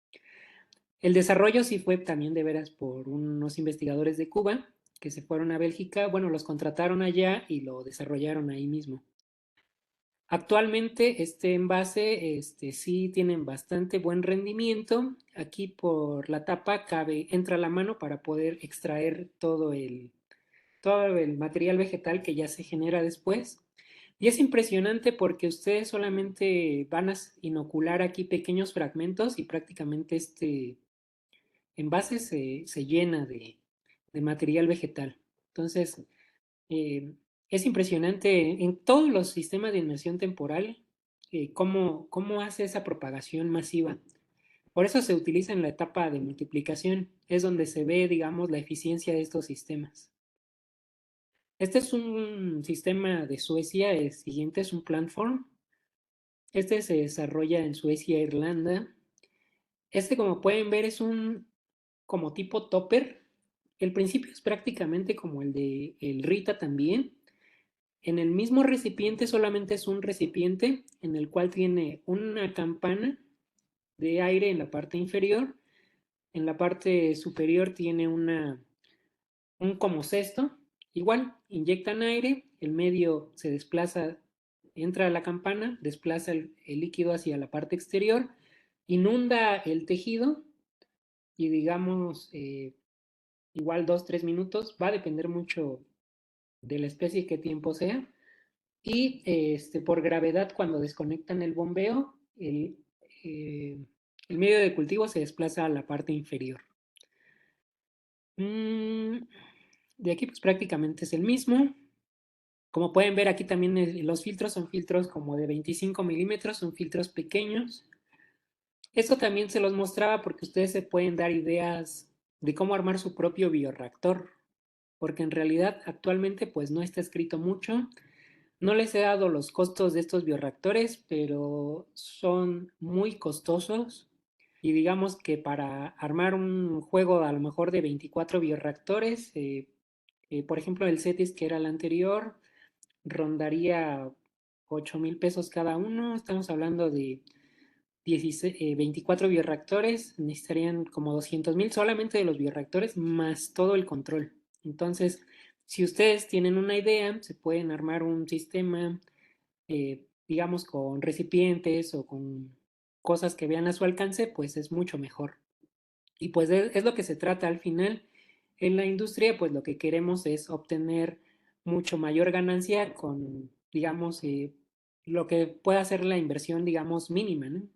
el desarrollo sí fue también de veras por unos investigadores de Cuba que se fueron a Bélgica, bueno, los contrataron allá y lo desarrollaron ahí mismo. Actualmente este envase sí tienen bastante buen rendimiento. Aquí por la tapa entra la mano para poder extraer todo el material vegetal que ya se genera después. Y es impresionante porque ustedes solamente van a inocular aquí pequeños fragmentos y prácticamente este envase se llena de material vegetal. Entonces, eh, es impresionante en todos los sistemas de inmersión temporal cómo hace esa propagación masiva. Por eso se utiliza en la etapa de multiplicación, es donde se ve, digamos, la eficiencia de estos sistemas. Este es un sistema de Suecia, el siguiente es un Plantform. Este se desarrolla en Suecia e Irlanda. Este, como pueden ver, es un como tipo topper. El principio es prácticamente como el de el Rita también. En el mismo recipiente solamente es un recipiente en el cual tiene una campana de aire en la parte inferior. En la parte superior tiene un como cesto. Igual, inyectan aire, el medio se desplaza, entra a la campana, desplaza el líquido hacia la parte exterior, inunda el tejido y digamos, igual 2, 3 minutos, va a depender mucho de la especie y qué tiempo sea. Y por gravedad, cuando desconectan el bombeo, el medio de cultivo se desplaza a la parte inferior. Mm, de aquí pues prácticamente es el mismo. Como pueden ver aquí también los filtros son filtros como de 25 milímetros, son filtros pequeños. Esto también se los mostraba porque ustedes se pueden dar ideas de cómo armar su propio bioreactor, porque en realidad actualmente pues no está escrito mucho. No les he dado los costos de estos bioreactores, pero son muy costosos y digamos que para armar un juego a lo mejor de 24 bioreactores, por ejemplo el CETIS que era el anterior, rondaría 8,000 pesos cada uno. Estamos hablando de 16, 24 bioreactores, necesitarían como 200,000 solamente de los bioreactores más todo el control. Entonces, si ustedes tienen una idea, se pueden armar un sistema, digamos, con recipientes o con cosas que vean a su alcance, pues es mucho mejor. Y pues es lo que se trata al final. En la industria, pues lo que queremos es obtener mucho mayor ganancia con, digamos, lo que pueda ser la inversión, digamos, mínima, ¿no?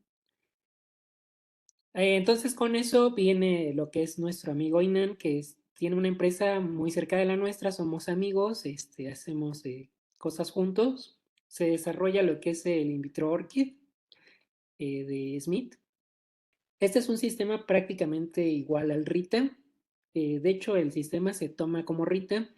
Entonces con eso viene lo que es nuestro amigo Inan, que tiene una empresa muy cerca de la nuestra, somos amigos, hacemos cosas juntos. Se desarrolla lo que es el in vitro Orchid de Smith. Este es un sistema prácticamente igual al Rita. De hecho, el sistema se toma como Rita.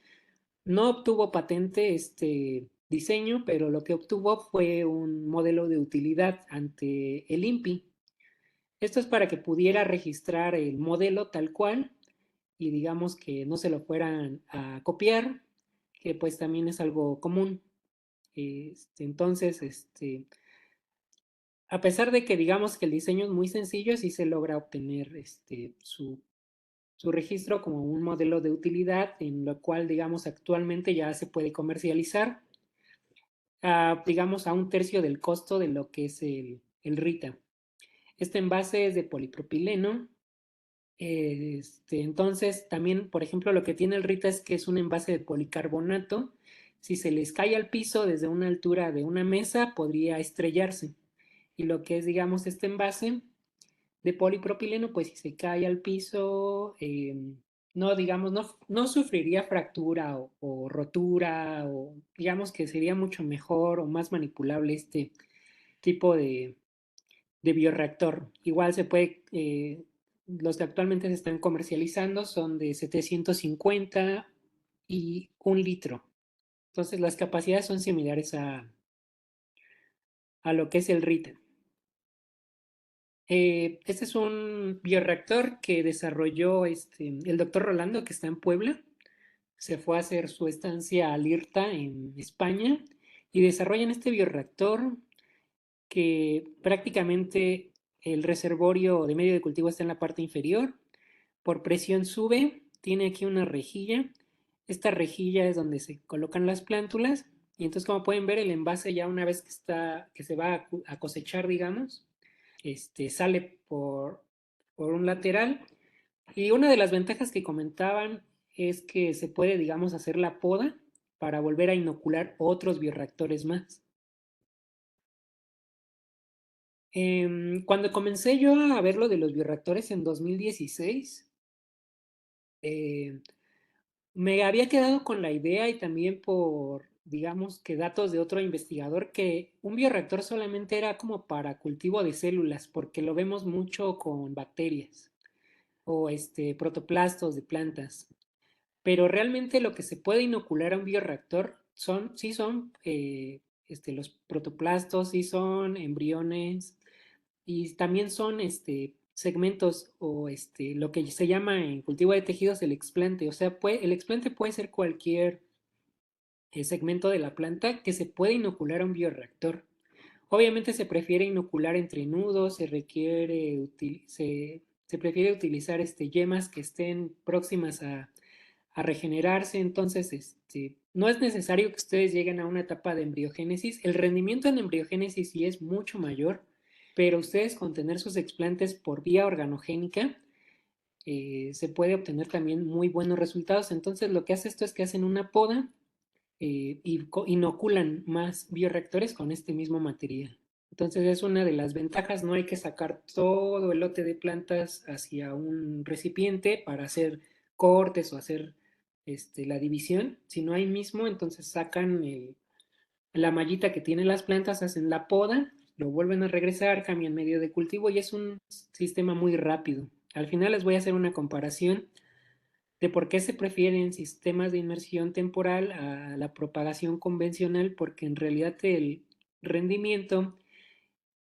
No obtuvo patente este diseño, pero lo que obtuvo fue un modelo de utilidad ante el INPI. Esto es para que pudiera registrar el modelo tal cual y digamos que no se lo fueran a copiar, que pues también es algo común. Entonces, a pesar de que digamos que el diseño es muy sencillo, sí se logra obtener su registro como un modelo de utilidad, en lo cual, digamos, actualmente ya se puede comercializar, digamos, a un tercio del costo de lo que es el Rita. Este envase es de polipropileno. Entonces, también, por ejemplo, lo que tiene el Rita es que es un envase de policarbonato. Si se les cae al piso desde una altura de una mesa, podría estrellarse. Y lo que es, digamos, este envase de polipropileno, pues si se cae al piso, no, digamos, no sufriría fractura o rotura, o digamos que sería mucho mejor o más manipulable este tipo de bioreactor. Igual se puede, los que actualmente se están comercializando son de 750 y 1 litro. Entonces las capacidades son similares a lo que es el RITA. Este es un bioreactor que desarrolló el doctor Rolando, que está en Puebla. Se fue a hacer su estancia al IRTA en España y desarrollan este bioreactor que prácticamente el reservorio de medio de cultivo está en la parte inferior. Por presión sube, tiene aquí una rejilla. Esta rejilla es donde se colocan las plántulas. Y entonces, como pueden ver, el envase ya una vez que se va a cosechar, digamos, sale por un lateral. Y una de las ventajas que comentaban es que se puede, digamos, hacer la poda para volver a inocular otros bioreactores más. Cuando comencé yo a ver lo de los bioreactores en 2016, eh, me había quedado con la idea y también por, digamos, que datos de otro investigador que un bioreactor solamente era como para cultivo de células, porque lo vemos mucho con bacterias o protoplastos de plantas. Pero realmente lo que se puede inocular a un bioreactor sí son los protoplastos, sí son embriones y también son segmentos o lo que se llama en cultivo de tejidos el explante. O sea, el explante puede ser cualquier segmento de la planta que se puede inocular a un bioreactor. Obviamente se prefiere inocular entre nudos, se prefiere utilizar yemas que estén próximas a regenerarse, entonces no es necesario que ustedes lleguen a una etapa de embriogénesis. El rendimiento en embriogénesis sí es mucho mayor, pero ustedes con tener sus explantes por vía organogénica se puede obtener también muy buenos resultados. Entonces lo que hace esto es que hacen una poda y inoculan más bioreactores con este mismo material. Entonces es una de las ventajas, no hay que sacar todo el lote de plantas hacia un recipiente para hacer cortes o hacer la división, sino ahí mismo entonces sacan la mallita que tienen las plantas, hacen la poda, lo vuelven a regresar, cambian medio de cultivo y es un sistema muy rápido. Al final les voy a hacer una comparación de por qué se prefieren sistemas de inmersión temporal a la propagación convencional, porque en realidad el rendimiento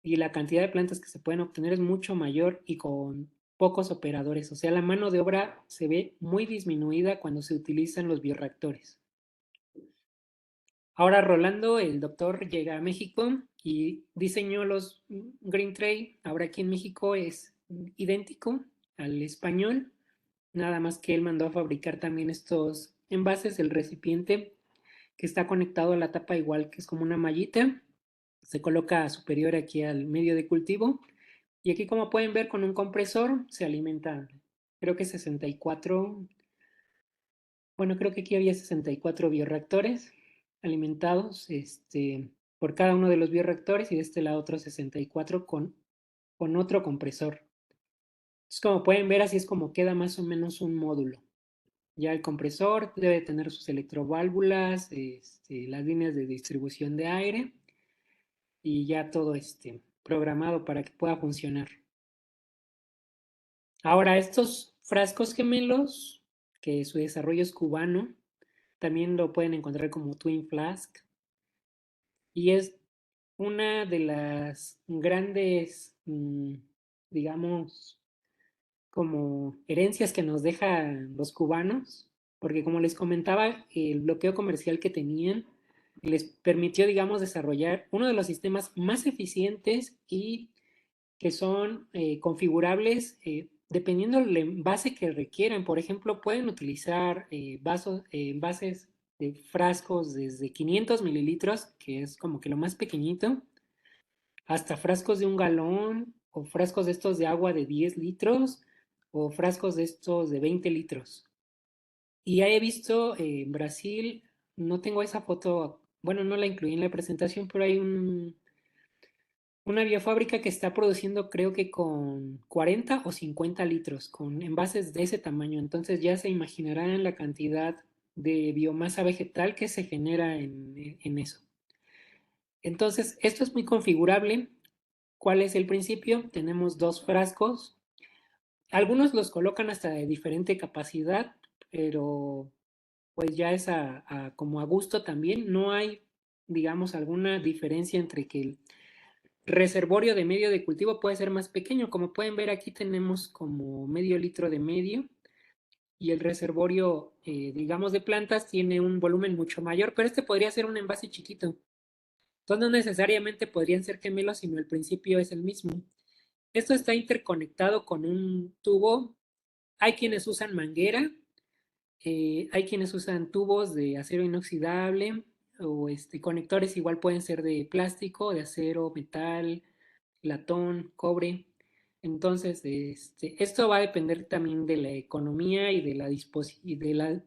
y la cantidad de plantas que se pueden obtener es mucho mayor y con pocos operadores. O sea, la mano de obra se ve muy disminuida cuando se utilizan los bioreactores. Ahora Rolando, el doctor, llega a México y diseñó los Green Tray. Ahora aquí en México es idéntico al español, nada más que él mandó a fabricar también estos envases, el recipiente que está conectado a la tapa igual que es como una mallita, se coloca superior aquí al medio de cultivo y aquí como pueden ver con un compresor se alimenta, creo que 64, bueno creo que aquí había 64 bioreactores alimentados por cada uno de los bioreactores y de este lado otros 64 con otro compresor. Entonces como pueden ver así es como queda más o menos un módulo. Ya el compresor debe tener sus electroválvulas, las líneas de distribución de aire y ya todo programado para que pueda funcionar. Ahora, estos frascos gemelos, que su desarrollo es cubano, también lo pueden encontrar como Twin Flask y es una de las grandes, digamos, como herencias que nos dejan los cubanos, porque como les comentaba, el bloqueo comercial que tenían les permitió, digamos, desarrollar uno de los sistemas más eficientes y que son configurables dependiendo del envase que requieran. Por ejemplo, pueden utilizar envases de frascos desde 500 mililitros, que es como que lo más pequeñito, hasta frascos de 1 galón o frascos de estos de agua de 10 litros o frascos de estos de 20 litros. Y ya he visto en Brasil, no tengo esa foto, bueno, no la incluí en la presentación, pero hay una biofábrica que está produciendo creo que con 40 o 50 litros, con envases de ese tamaño. Entonces ya se imaginarán la cantidad de biomasa vegetal que se genera en eso. Entonces, esto es muy configurable. ¿Cuál es el principio? Tenemos dos frascos. Algunos los colocan hasta de diferente capacidad, pero pues ya es como a gusto también. No hay, digamos, alguna diferencia entre que el reservorio de medio de cultivo puede ser más pequeño. Como pueden ver, aquí tenemos como medio litro de medio y el reservorio, digamos, de plantas tiene un volumen mucho mayor, pero este podría ser un envase chiquito. Entonces no necesariamente podrían ser gemelos, sino el principio es el mismo. Esto está interconectado con un tubo. Hay quienes usan manguera, hay quienes usan tubos de acero inoxidable o conectores igual pueden ser de plástico, de acero, metal, latón, cobre. Entonces, esto va a depender también de la economía y de la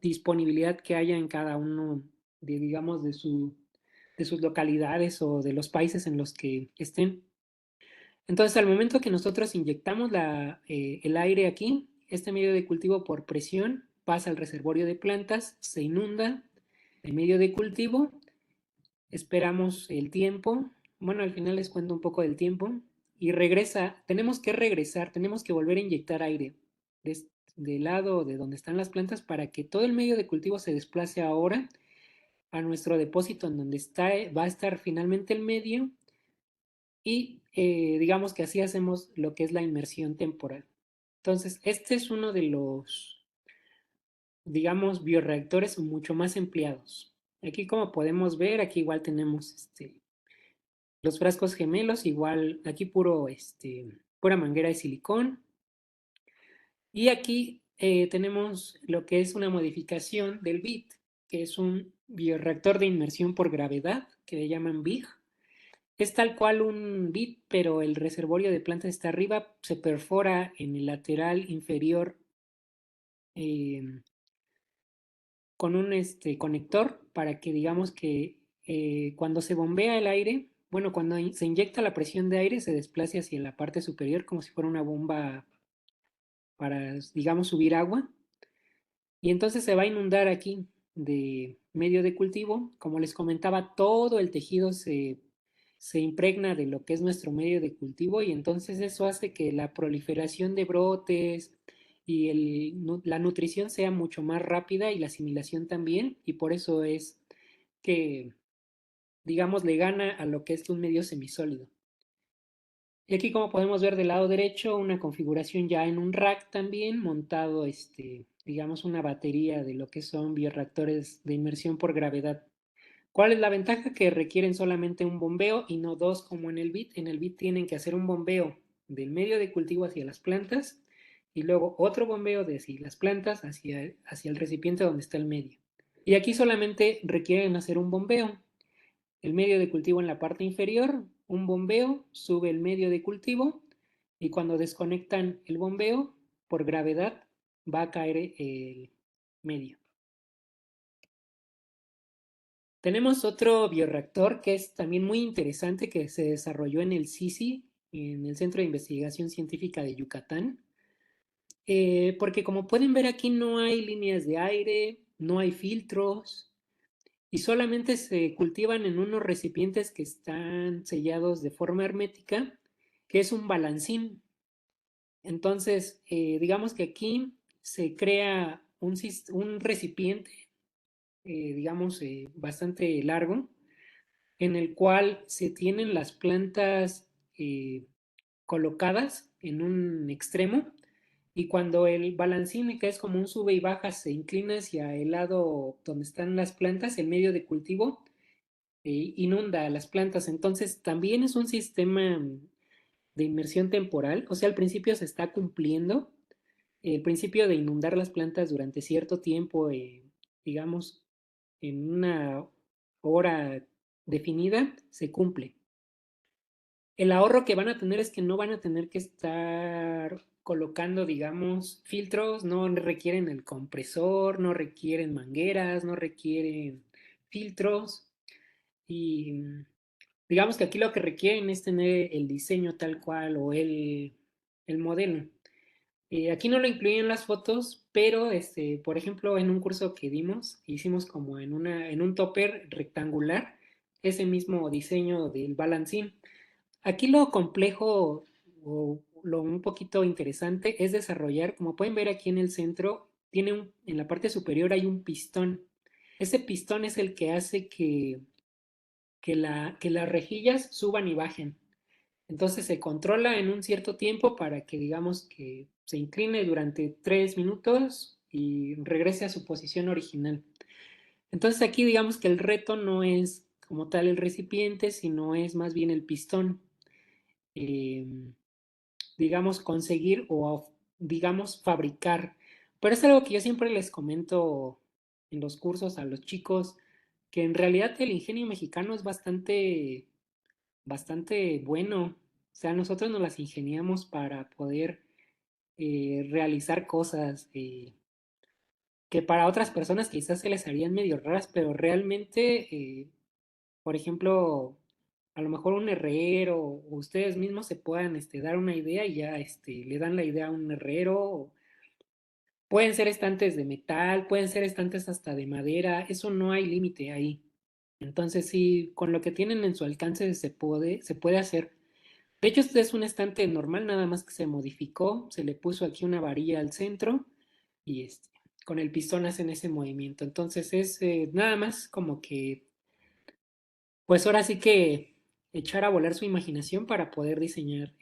disponibilidad que haya en cada uno de, digamos, de sus localidades o de los países en los que estén. Entonces, al momento que nosotros inyectamos el aire aquí, este medio de cultivo por presión pasa al reservorio de plantas, se inunda el medio de cultivo, esperamos el tiempo, bueno, al final les cuento un poco del tiempo, y regresa, tenemos que volver a inyectar aire del lado de donde están las plantas para que todo el medio de cultivo se desplace ahora a nuestro depósito en donde va a estar finalmente el medio y digamos que así hacemos lo que es la inmersión temporal. Entonces, este es uno de los, digamos, bioreactores mucho más empleados. Aquí como podemos ver, aquí igual tenemos los frascos gemelos, igual aquí pura manguera de silicón. Y aquí tenemos lo que es una modificación del BIT, que es un bioreactor de inmersión por gravedad, que le llaman BIG. Es tal cual un bit, pero el reservorio de plantas está arriba, se perfora en el lateral inferior eh, con un conector para que digamos que cuando se bombea el aire, bueno, cuando se inyecta la presión de aire se desplace hacia la parte superior como si fuera una bomba para, digamos, subir agua. Y entonces se va a inundar aquí de medio de cultivo. Como les comentaba, todo el tejido se impregna de lo que es nuestro medio de cultivo y entonces eso hace que la proliferación de brotes y la nutrición sea mucho más rápida y la asimilación también. Y por eso es que, digamos, le gana a lo que es un medio semisólido. Y aquí como podemos ver del lado derecho, una configuración ya en un rack también, montado, digamos, una batería de lo que son bioreactores de inmersión por gravedad. ¿Cuál es la ventaja? Que requieren solamente un bombeo y no dos como en el BIT. En el BIT tienen que hacer un bombeo del medio de cultivo hacia las plantas y luego otro bombeo desde las plantas hacia el recipiente donde está el medio. Y aquí solamente requieren hacer un bombeo el medio de cultivo en la parte inferior, un bombeo sube el medio de cultivo y cuando desconectan el bombeo, por gravedad, va a caer el medio. Tenemos otro bioreactor que es también muy interesante que se desarrolló en el CICI, en el Centro de Investigación Científica de Yucatán, porque como pueden ver aquí no hay líneas de aire, no hay filtros, y solamente se cultivan en unos recipientes que están sellados de forma hermética, que es un balancín. Entonces, digamos que aquí se crea un recipiente, digamos, bastante largo, en el cual se tienen las plantas colocadas en un extremo y cuando el balancín, que es como un sube y baja, se inclina hacia el lado donde están las plantas, el medio de cultivo, inunda a las plantas. Entonces, también es un sistema de inmersión temporal. O sea, al principio se está cumpliendo el principio de inundar las plantas durante cierto tiempo, digamos, en una hora definida, se cumple. El ahorro que van a tener es que no van a tener que estar colocando, digamos, filtros, no requieren el compresor, no requieren mangueras, no requieren filtros y digamos que aquí lo que requieren es tener el diseño tal cual o el modelo. Aquí no lo incluí en las fotos, pero por ejemplo, en un curso que dimos, hicimos como en un topper rectangular ese mismo diseño del balancín. Aquí lo complejo o lo un poquito interesante es desarrollar, como pueden ver aquí en el centro, en la parte superior hay un pistón. Ese pistón es el que hace que las rejillas suban y bajen. Entonces se controla en un cierto tiempo para que digamos que se incline durante 3 minutos y regrese a su posición original. Entonces aquí digamos que el reto no es como tal el recipiente, sino es más bien el pistón. Eh, digamos, conseguir o, digamos, fabricar. Pero es algo que yo siempre les comento en los cursos a los chicos, que en realidad el ingenio mexicano es bastante bueno. O sea, nosotros nos las ingeniamos para poder realizar cosas que para otras personas quizás se les harían medio raras, pero realmente, por ejemplo, a lo mejor un herrero o ustedes mismos se puedan dar una idea y ya le dan la idea a un herrero. Pueden ser estantes de metal, pueden ser estantes hasta de madera, eso no hay límite ahí. Entonces sí, con lo que tienen en su alcance se puede hacer. De hecho, este es un estante normal, nada más que se modificó, se le puso aquí una varilla al centro y con el pistón hacen ese movimiento. Entonces es nada más como que, pues ahora sí que echar a volar su imaginación para poder diseñar,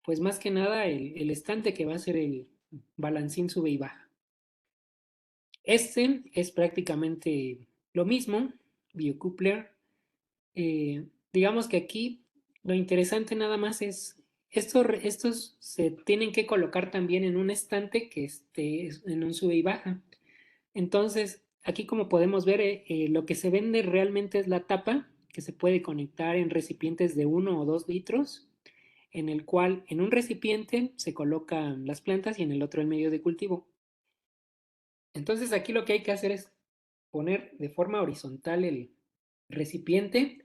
pues más que nada, el estante que va a ser el balancín sube y baja. Este es prácticamente lo mismo, BioCoupler. Digamos que aquí lo interesante nada más es, estos se tienen que colocar también en un estante que esté en un sube y baja. Entonces, aquí como podemos ver, lo que se vende realmente es la tapa, que se puede conectar en recipientes de 1 o 2 litros, en el cual en un recipiente se colocan las plantas y en el otro el medio de cultivo. Entonces aquí lo que hay que hacer es poner de forma horizontal el recipiente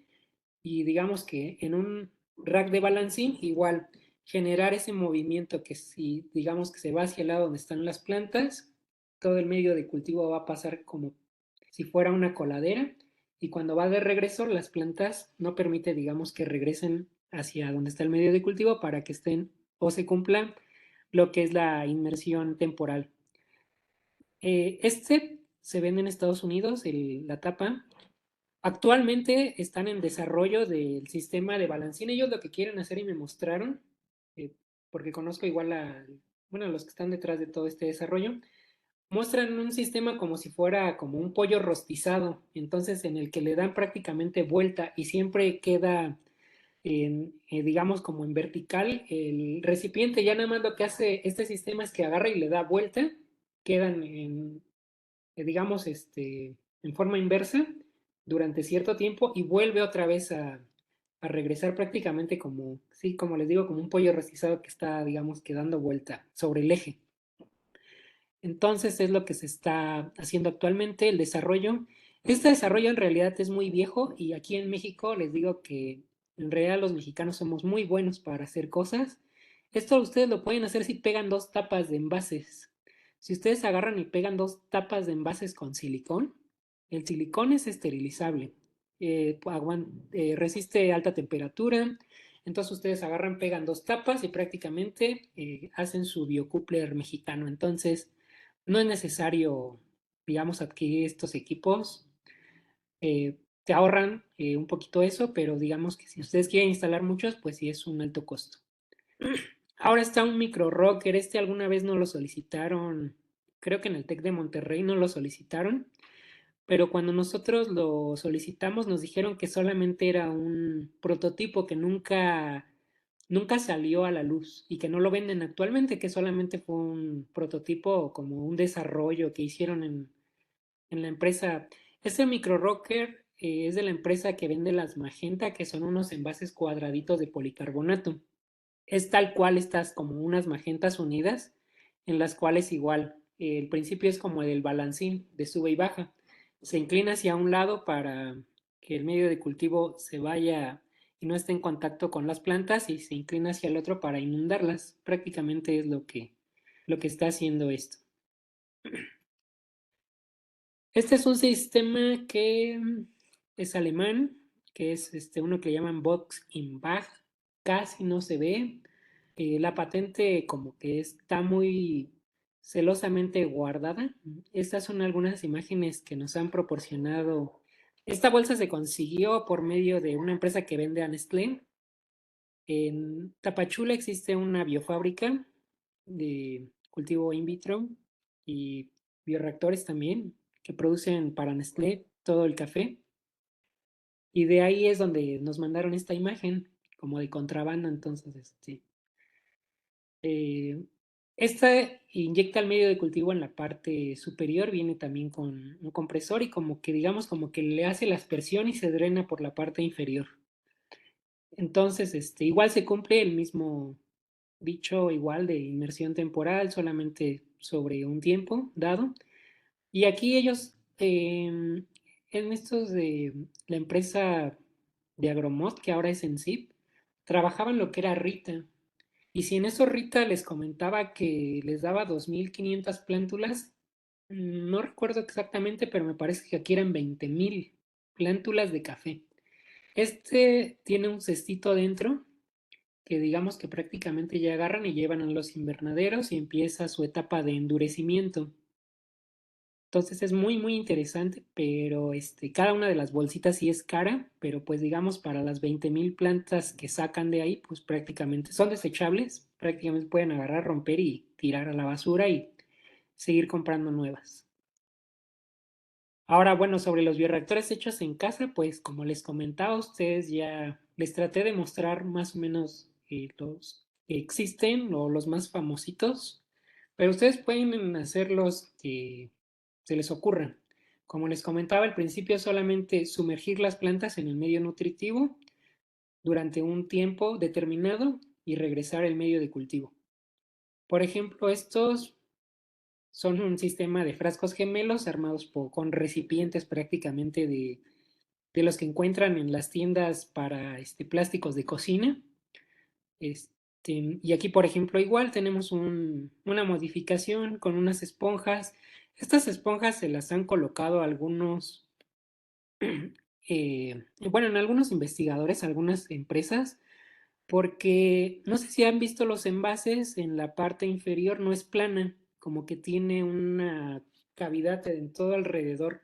y digamos que en un rack de balancín igual generar ese movimiento que si digamos que se va hacia el lado donde están las plantas, todo el medio de cultivo va a pasar como si fuera una coladera y cuando va de regreso las plantas no permite digamos que regresen hacia donde está el medio de cultivo para que estén o se cumpla lo que es la inmersión temporal. Este se vende en Estados Unidos, la tapa. Actualmente están en desarrollo del sistema de balancín. Ellos lo que quieren hacer y me mostraron, eh, porque conozco igual bueno, los que están detrás de todo este desarrollo, muestran un sistema como si fuera como un pollo rostizado, entonces en el que le dan prácticamente vuelta y siempre queda digamos como en vertical el recipiente. Ya nada más lo que hace este sistema es que agarra y le da vuelta, quedan digamos, en forma inversa durante cierto tiempo y vuelve otra vez a regresar prácticamente como, sí, como les digo, como un pollo rostizado que está, digamos, que dando vuelta sobre el eje. Entonces es lo que se está haciendo actualmente, el desarrollo. Este desarrollo en realidad es muy viejo y aquí en México les digo que en realidad los mexicanos somos muy buenos para hacer cosas. Esto ustedes lo pueden hacer si pegan 2 tapas de envases. Si ustedes agarran y pegan 2 tapas de envases con silicón, el silicón es esterilizable, resiste alta temperatura. Entonces ustedes agarran, pegan 2 tapas y prácticamente hacen su biocoupler mexicano. Entonces, no es necesario, digamos, adquirir estos equipos. Te ahorran un poquito eso, pero digamos que si ustedes quieren instalar muchos, pues sí es un alto costo. Ahora está un micro rocker. Alguna vez no lo solicitaron. Creo que en el TEC de Monterrey no lo solicitaron. Pero cuando nosotros lo solicitamos nos dijeron que solamente era un prototipo que nunca salió a la luz y que no lo venden actualmente, que solamente fue un prototipo como un desarrollo que hicieron en la empresa. Este micro rocker es de la empresa que vende las Magenta, que son unos envases cuadraditos de policarbonato. Es tal cual estas como unas magentas unidas, en las cuales igual el principio es como el balancín de sube y baja. Se inclina hacia un lado para que el medio de cultivo se vaya y no esté en contacto con las plantas y se inclina hacia el otro para inundarlas. Prácticamente es lo que está haciendo esto. Este es un sistema que es alemán, que es uno que le llaman Box in Bag, casi no se ve. La patente como que está muy celosamente guardada. Estas son algunas imágenes que nos han proporcionado. Esta bolsa se consiguió por medio de una empresa que vende a Nestlé. En Tapachula existe una biofábrica de cultivo in vitro y bioreactores también que producen para Nestlé todo el café. Y de ahí es donde nos mandaron esta imagen como de contrabando. Entonces, eh, esta inyecta el medio de cultivo en la parte superior, viene también con un compresor y como que digamos como que le hace la aspersión y se drena por la parte inferior. Entonces, igual se cumple el mismo dicho igual de inmersión temporal, solamente sobre un tiempo dado. Y aquí ellos, en estos de la empresa de Agromod, que ahora es Ensip, trabajaban lo que era Rita. Y si en eso Rita les comentaba que les daba 2.500 plántulas, no recuerdo exactamente, pero me parece que aquí eran 20.000 plántulas de café. Este tiene un cestito dentro que digamos que prácticamente ya agarran y llevan a los invernaderos y empieza su etapa de endurecimiento. Entonces es muy, muy interesante, pero cada una de las bolsitas sí es cara, pero pues digamos para las 20,000 plantas que sacan de ahí, pues prácticamente son desechables, prácticamente pueden agarrar, romper y tirar a la basura y seguir comprando nuevas. Ahora, bueno, sobre los bioreactores hechos en casa, pues como les comentaba a ustedes, ya les traté de mostrar más o menos los que existen o los más famositos, pero ustedes pueden hacer los que se les ocurran. Como les comentaba al principio, solamente sumergir las plantas en el medio nutritivo durante un tiempo determinado y regresar al medio de cultivo. Por ejemplo, estos son un sistema de frascos gemelos armados con recipientes prácticamente de los que encuentran en las tiendas para plásticos de cocina. Y aquí, por ejemplo, igual tenemos una modificación con unas esponjas. Estas esponjas se las han colocado algunos, bueno, en algunos investigadores, algunas empresas, porque no sé si han visto los envases, en la parte inferior no es plana, como que tiene una cavidad en todo alrededor.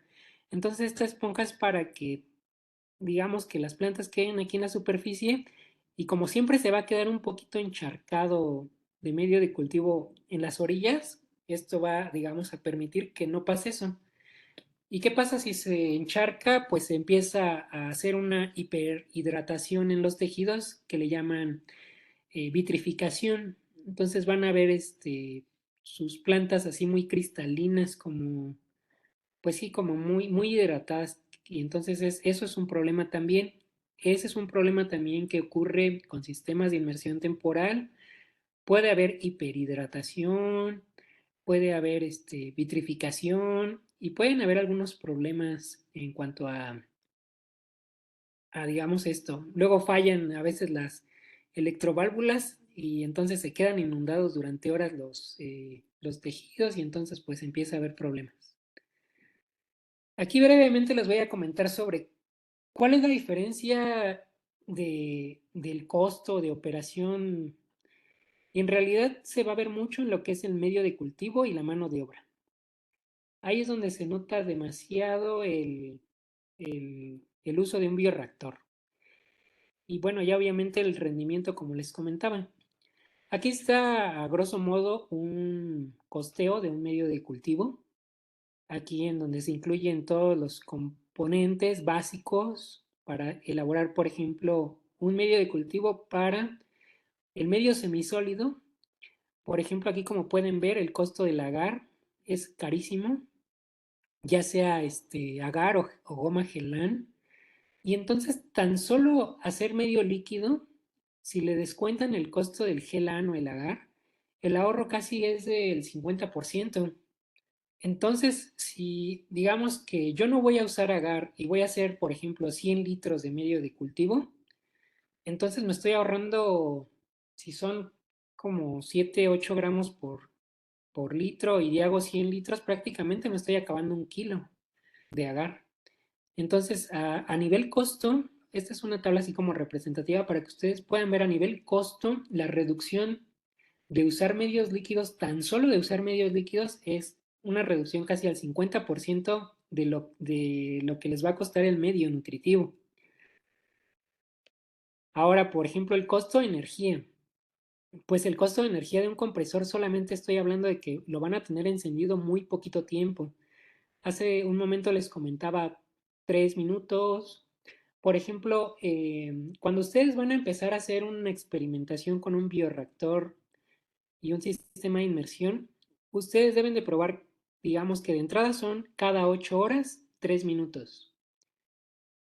Entonces esta esponja es para que, digamos, que las plantas queden aquí en la superficie y como siempre se va a quedar un poquito encharcado de medio de cultivo en las orillas, esto va, digamos, a permitir que no pase eso. ¿Y qué pasa si se encharca? Pues se empieza a hacer una hiperhidratación en los tejidos que le llaman vitrificación. Entonces van a ver sus plantas así muy cristalinas, como, pues sí, como muy, muy hidratadas. Y entonces eso es un problema también. Ese es un problema también que ocurre con sistemas de inmersión temporal. Puede haber hiperhidratación, puede haber vitrificación y pueden haber algunos problemas en cuanto digamos esto. Luego fallan a veces las electroválvulas y entonces se quedan inundados durante horas los tejidos y entonces pues empieza a haber problemas. Aquí brevemente les voy a comentar sobre cuál es la diferencia del costo de operación y en realidad se va a ver mucho en lo que es el medio de cultivo y la mano de obra. Ahí es donde se nota demasiado el uso de un bioreactor. Y bueno, ya obviamente el rendimiento, como les comentaba. Aquí está a grosso modo un costeo de un medio de cultivo. Aquí en donde se incluyen todos los componentes básicos para elaborar, por ejemplo, un medio de cultivo para el medio semisólido. Por ejemplo, aquí como pueden ver, el costo del agar es carísimo, ya sea agar o goma gelán. Y entonces tan solo hacer medio líquido, si le descuentan el costo del gelán o el agar, el ahorro casi es del 50%. Entonces, si digamos que yo no voy a usar agar y voy a hacer, por ejemplo, 100 litros de medio de cultivo, entonces me estoy ahorrando, si son como 7 8 gramos por litro y hago 100 litros, prácticamente me estoy acabando 1 kilo de agar. Entonces, a nivel costo, esta es una tabla así como representativa para que ustedes puedan ver a nivel costo la reducción de usar medios líquidos, tan solo de usar medios líquidos es una reducción casi al 50% de lo que les va a costar el medio nutritivo. Ahora, por ejemplo, el costo de energía. Pues el costo de energía de un compresor solamente estoy hablando de que lo van a tener encendido muy poquito tiempo. Hace un momento les comentaba 3 minutos. Por ejemplo, cuando ustedes van a empezar a hacer una experimentación con un bioreactor y un sistema de inmersión, ustedes deben de probar, digamos que de entrada son cada 8 horas, 3 minutos.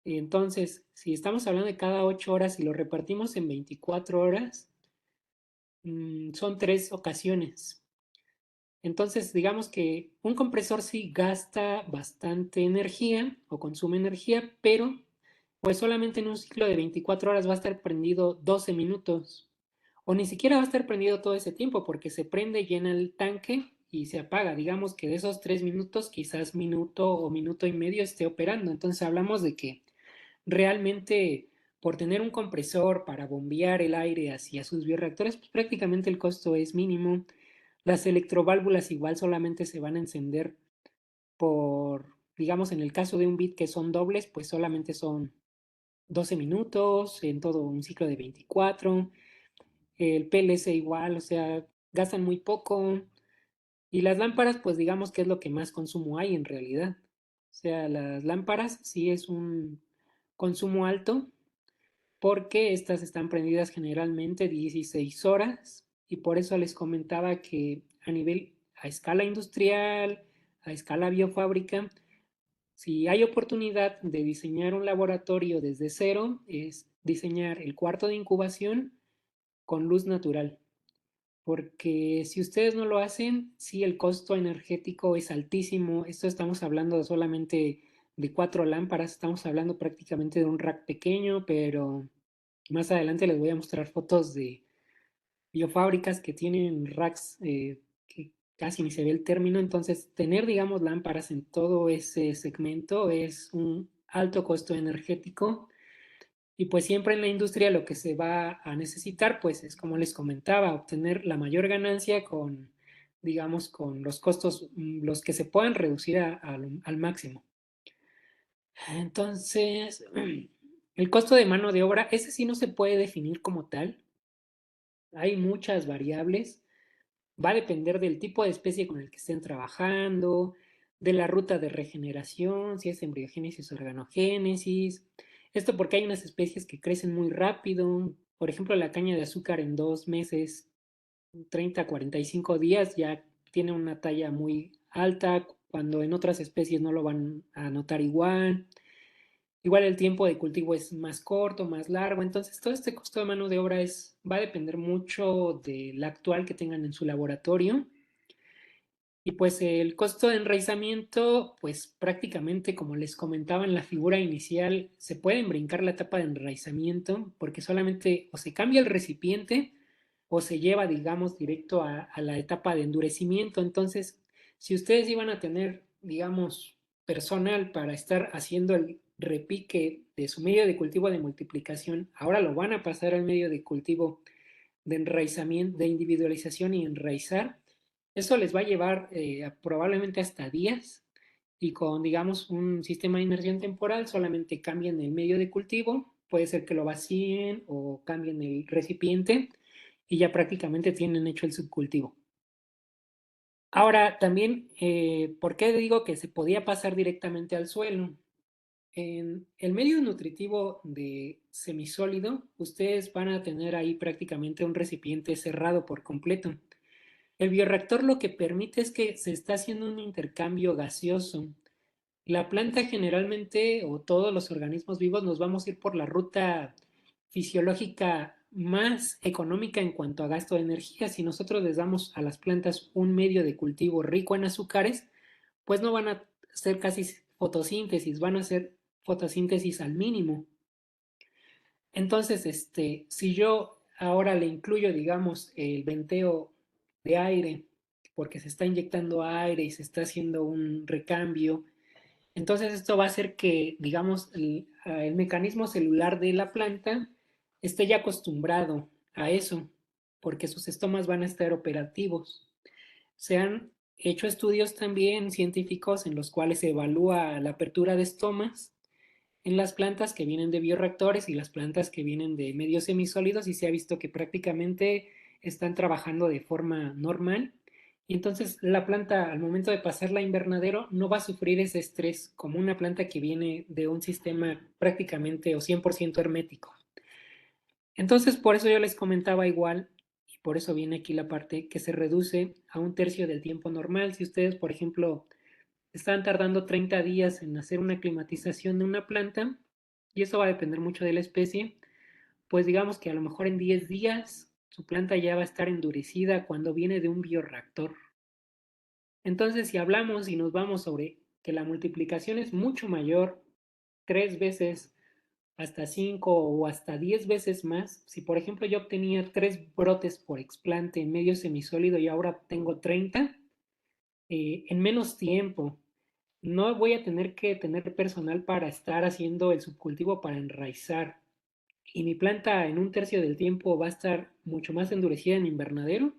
Entonces, si estamos hablando de cada 8 horas y lo repartimos en 24 horas, son 3 ocasiones. Entonces, digamos que un compresor sí gasta bastante energía o consume energía, pero pues solamente en un ciclo de 24 horas va a estar prendido 12 minutos. O ni siquiera va a estar prendido todo ese tiempo porque se prende, llena el tanque y se apaga. Digamos que de esos 3 minutos, quizás minuto o minuto y medio esté operando. Entonces hablamos de que realmente por tener un compresor para bombear el aire hacia sus bioreactores, pues prácticamente el costo es mínimo. Las electroválvulas igual solamente se van a encender por, digamos, en el caso de un bit que son dobles, pues solamente son 12 minutos en todo un ciclo de 24. El PLC igual, o sea, gastan muy poco. Y las lámparas, pues digamos que es lo que más consumo hay en realidad. O sea, las lámparas sí es un consumo alto porque estas están prendidas generalmente 16 horas y por eso les comentaba que a nivel, a escala industrial, a escala biofábrica, si hay oportunidad de diseñar un laboratorio desde cero, es diseñar el cuarto de incubación con luz natural. Porque si ustedes no lo hacen, sí, el costo energético es altísimo. Esto estamos hablando solamente de 4 lámparas, estamos hablando prácticamente de un rack pequeño, pero más adelante les voy a mostrar fotos de biofábricas que tienen racks que casi ni se ve el término. Entonces, tener, digamos, lámparas en todo ese segmento es un alto costo energético y pues siempre en la industria lo que se va a necesitar, pues es como les comentaba, obtener la mayor ganancia con, digamos, con los costos, los que se puedan reducir al máximo. Entonces, el costo de mano de obra, ese sí no se puede definir como tal. Hay muchas variables. Va a depender del tipo de especie con el que estén trabajando, de la ruta de regeneración, si es embriogénesis o organogénesis. Esto porque hay unas especies que crecen muy rápido. Por ejemplo, la caña de azúcar en 2 meses, 30 a 45 días, ya tiene una talla muy alta, cuando en otras especies no lo van a notar igual. Igual el tiempo de cultivo es más corto, más largo, entonces todo este costo de mano de obra va a depender mucho del actual que tengan en su laboratorio. Y pues el costo de enraizamiento, pues prácticamente como les comentaba en la figura inicial, se pueden brincar la etapa de enraizamiento porque solamente o se cambia el recipiente o se lleva, digamos, directo a la etapa de endurecimiento. Entonces, si ustedes iban a tener, digamos, personal para estar haciendo el repique de su medio de cultivo de multiplicación, ahora lo van a pasar al medio de cultivo de enraizamiento, de individualización y enraizar. Eso les va a llevar probablemente hasta días y con, digamos, un sistema de inmersión temporal solamente cambien el medio de cultivo, puede ser que lo vacíen o cambien el recipiente y ya prácticamente tienen hecho el subcultivo. Ahora, también, ¿por qué digo que se podía pasar directamente al suelo? En el medio nutritivo de semisólido, ustedes van a tener ahí prácticamente un recipiente cerrado por completo. El bioreactor lo que permite es que se está haciendo un intercambio gaseoso. La planta generalmente, o todos los organismos vivos, nos vamos a ir por la ruta fisiológica más económica en cuanto a gasto de energía. Si nosotros les damos a las plantas un medio de cultivo rico en azúcares, pues no van a hacer casi fotosíntesis, van a hacer fotosíntesis al mínimo. Entonces, si yo ahora le incluyo, digamos, el venteo de aire, porque se está inyectando aire y se está haciendo un recambio, entonces esto va a hacer que, digamos, el mecanismo celular de la planta esté ya acostumbrado a eso, porque sus estomas van a estar operativos. Se han hecho estudios también científicos en los cuales se evalúa la apertura de estomas en las plantas que vienen de bioreactores y las plantas que vienen de medios semisólidos y se ha visto que prácticamente están trabajando de forma normal. Y entonces la planta al momento de pasarla a invernadero no va a sufrir ese estrés como una planta que viene de un sistema prácticamente o 100% hermético. Entonces por eso yo les comentaba igual y por eso viene aquí la parte que se reduce a un tercio del tiempo normal. Si ustedes, por ejemplo, están tardando 30 días en hacer una climatización de una planta, y eso va a depender mucho de la especie, pues digamos que a lo mejor en 10 días su planta ya va a estar endurecida cuando viene de un bioreactor. Entonces, si hablamos y nos vamos sobre que la multiplicación es mucho mayor, 3 veces, hasta 5 o hasta 10 veces más, si por ejemplo yo obtenía 3 brotes por explante en medio semisólido y ahora tengo 30, en menos tiempo no voy a tener que tener personal para estar haciendo el subcultivo para enraizar. Y mi planta en un tercio del tiempo va a estar mucho más endurecida en invernadero.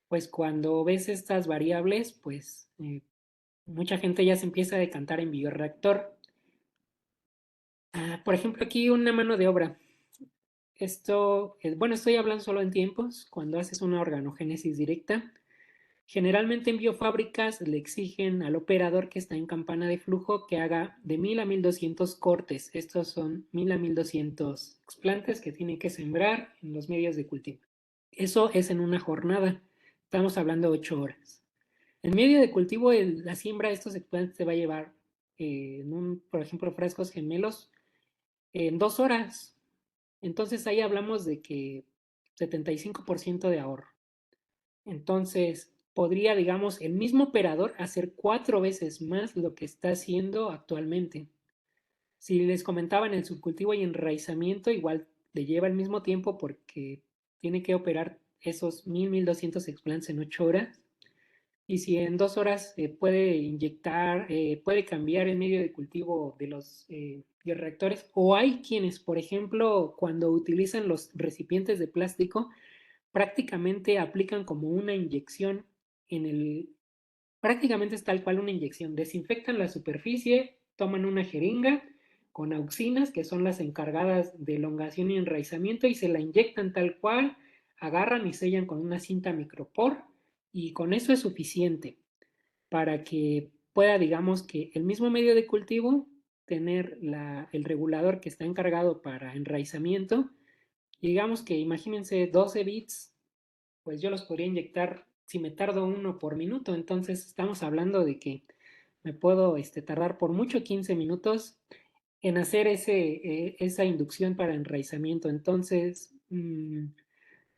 Pues cuando ves estas variables, pues Mucha gente ya se empieza a decantar en bioreactor. Por ejemplo, aquí una mano de obra. Bueno, estoy hablando solo en tiempos, cuando haces una organogénesis directa. Generalmente en biofábricas le exigen al operador que está en campana de flujo que haga de 1000 a 1200 cortes. Estos son 1000 a 1200 explantes que tiene que sembrar en los medios de cultivo. Eso es en una jornada. Estamos hablando de 8 horas. En medio de cultivo, la siembra de estos explantes se va a llevar, por ejemplo, frascos gemelos, en 2 horas. Entonces ahí hablamos de que 75% de ahorro. Entonces, podría, digamos, el mismo operador hacer 4 veces más lo que está haciendo actualmente. Si les comentaba en el subcultivo y enraizamiento, igual le lleva el mismo tiempo porque tiene que operar esos 1200 explantes en 8 horas. Y si en 2 horas puede inyectar, puede cambiar el medio de cultivo de los bioreactores, o hay quienes, por ejemplo, cuando utilizan los recipientes de plástico, prácticamente aplican como una inyección en el, prácticamente es tal cual una inyección, desinfectan la superficie, toman una jeringa con auxinas, que son las encargadas de elongación y enraizamiento, y se la inyectan tal cual, agarran y sellan con una cinta micropor, y con eso es suficiente para que pueda, digamos, que el mismo medio de cultivo tener el regulador que está encargado para enraizamiento, y digamos que imagínense 12 bits, pues yo los podría inyectar si me tardo 1 por minuto. Entonces estamos hablando de que me puedo tardar por mucho 15 minutos en hacer esa inducción para enraizamiento. Entonces,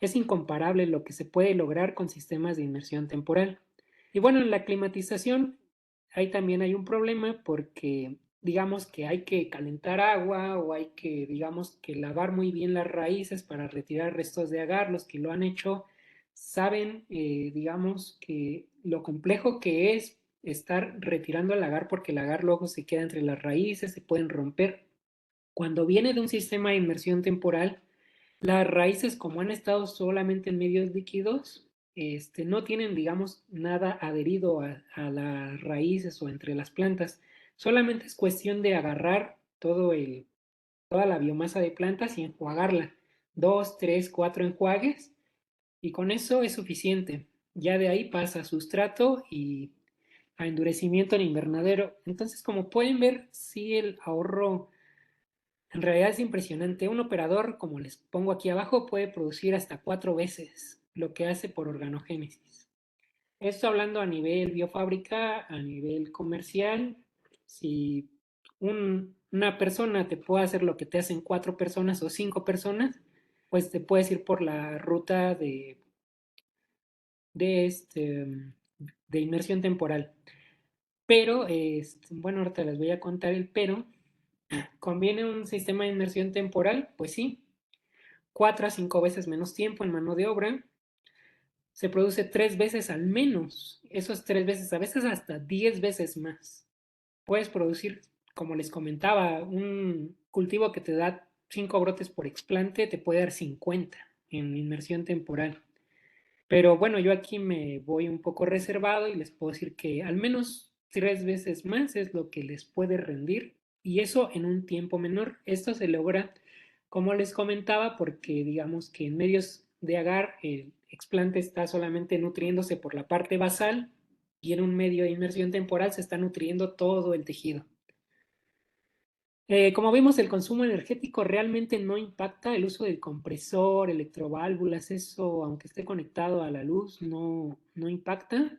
es incomparable lo que se puede lograr con sistemas de inmersión temporal. Y bueno, en la climatización, ahí también hay un problema porque digamos que hay que calentar agua o hay que, digamos, que lavar muy bien las raíces para retirar restos de agar. Los que lo han hecho saben, digamos, que lo complejo que es estar retirando el agar porque el agar luego se queda entre las raíces, se pueden romper. Cuando viene de un sistema de inmersión temporal, las raíces, como han estado solamente en medios líquidos, no tienen, digamos, nada adherido a las raíces o entre las plantas. Solamente es cuestión de agarrar toda la biomasa de plantas y enjuagarla. 2, 3, 4 enjuagues y con eso es suficiente. Ya de ahí pasa a sustrato y a endurecimiento en invernadero. Entonces, como pueden ver, sí el ahorro en realidad es impresionante. Un operador, como les pongo aquí abajo, puede producir hasta 4 veces lo que hace por organogénesis. Esto hablando a nivel biofábrica, a nivel comercial. Si una persona te puede hacer lo que te hacen 4 personas o 5 personas, pues te puedes ir por la ruta de, este, de inmersión temporal. Pero, bueno, ahorita les voy a contar el pero. ¿Conviene un sistema de inmersión temporal? Pues sí, 4 a 5 veces menos tiempo en mano de obra, se produce 3 veces al menos, esos 3 veces, a veces hasta 10 veces más. Puedes producir, como les comentaba, un cultivo que te da 5 brotes por explante, te puede dar 50 en inmersión temporal. Pero bueno, yo aquí me voy un poco reservado y les puedo decir que al menos 3 veces más es lo que les puede rendir y eso en un tiempo menor. Esto se logra, como les comentaba, porque digamos que en medios de agar el explante está solamente nutriéndose por la parte basal y en un medio de inmersión temporal se está nutriendo todo el tejido. Como vimos, el consumo energético realmente no impacta el uso del compresor, electroválvulas, eso, aunque esté conectado a la luz, no impacta.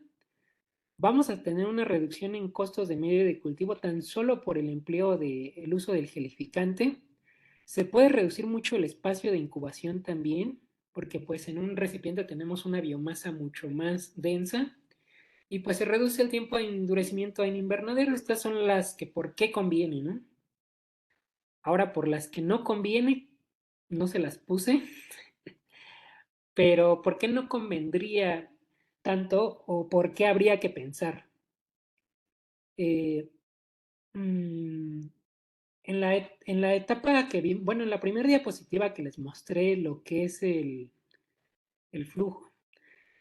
Vamos a tener una reducción en costos de medio de cultivo tan solo por el empleo del uso del gelificante. Se puede reducir mucho el espacio de incubación también, porque pues en un recipiente tenemos una biomasa mucho más densa y pues se reduce el tiempo de endurecimiento en invernadero. Estas son las que por qué conviene, ¿no? Ahora, por las que no conviene, no se las puse, pero ¿por qué no convendría tanto o por qué habría que pensar? Eh, mm, en la etapa que vi, bueno, en la primera diapositiva que les mostré lo que es el flujo.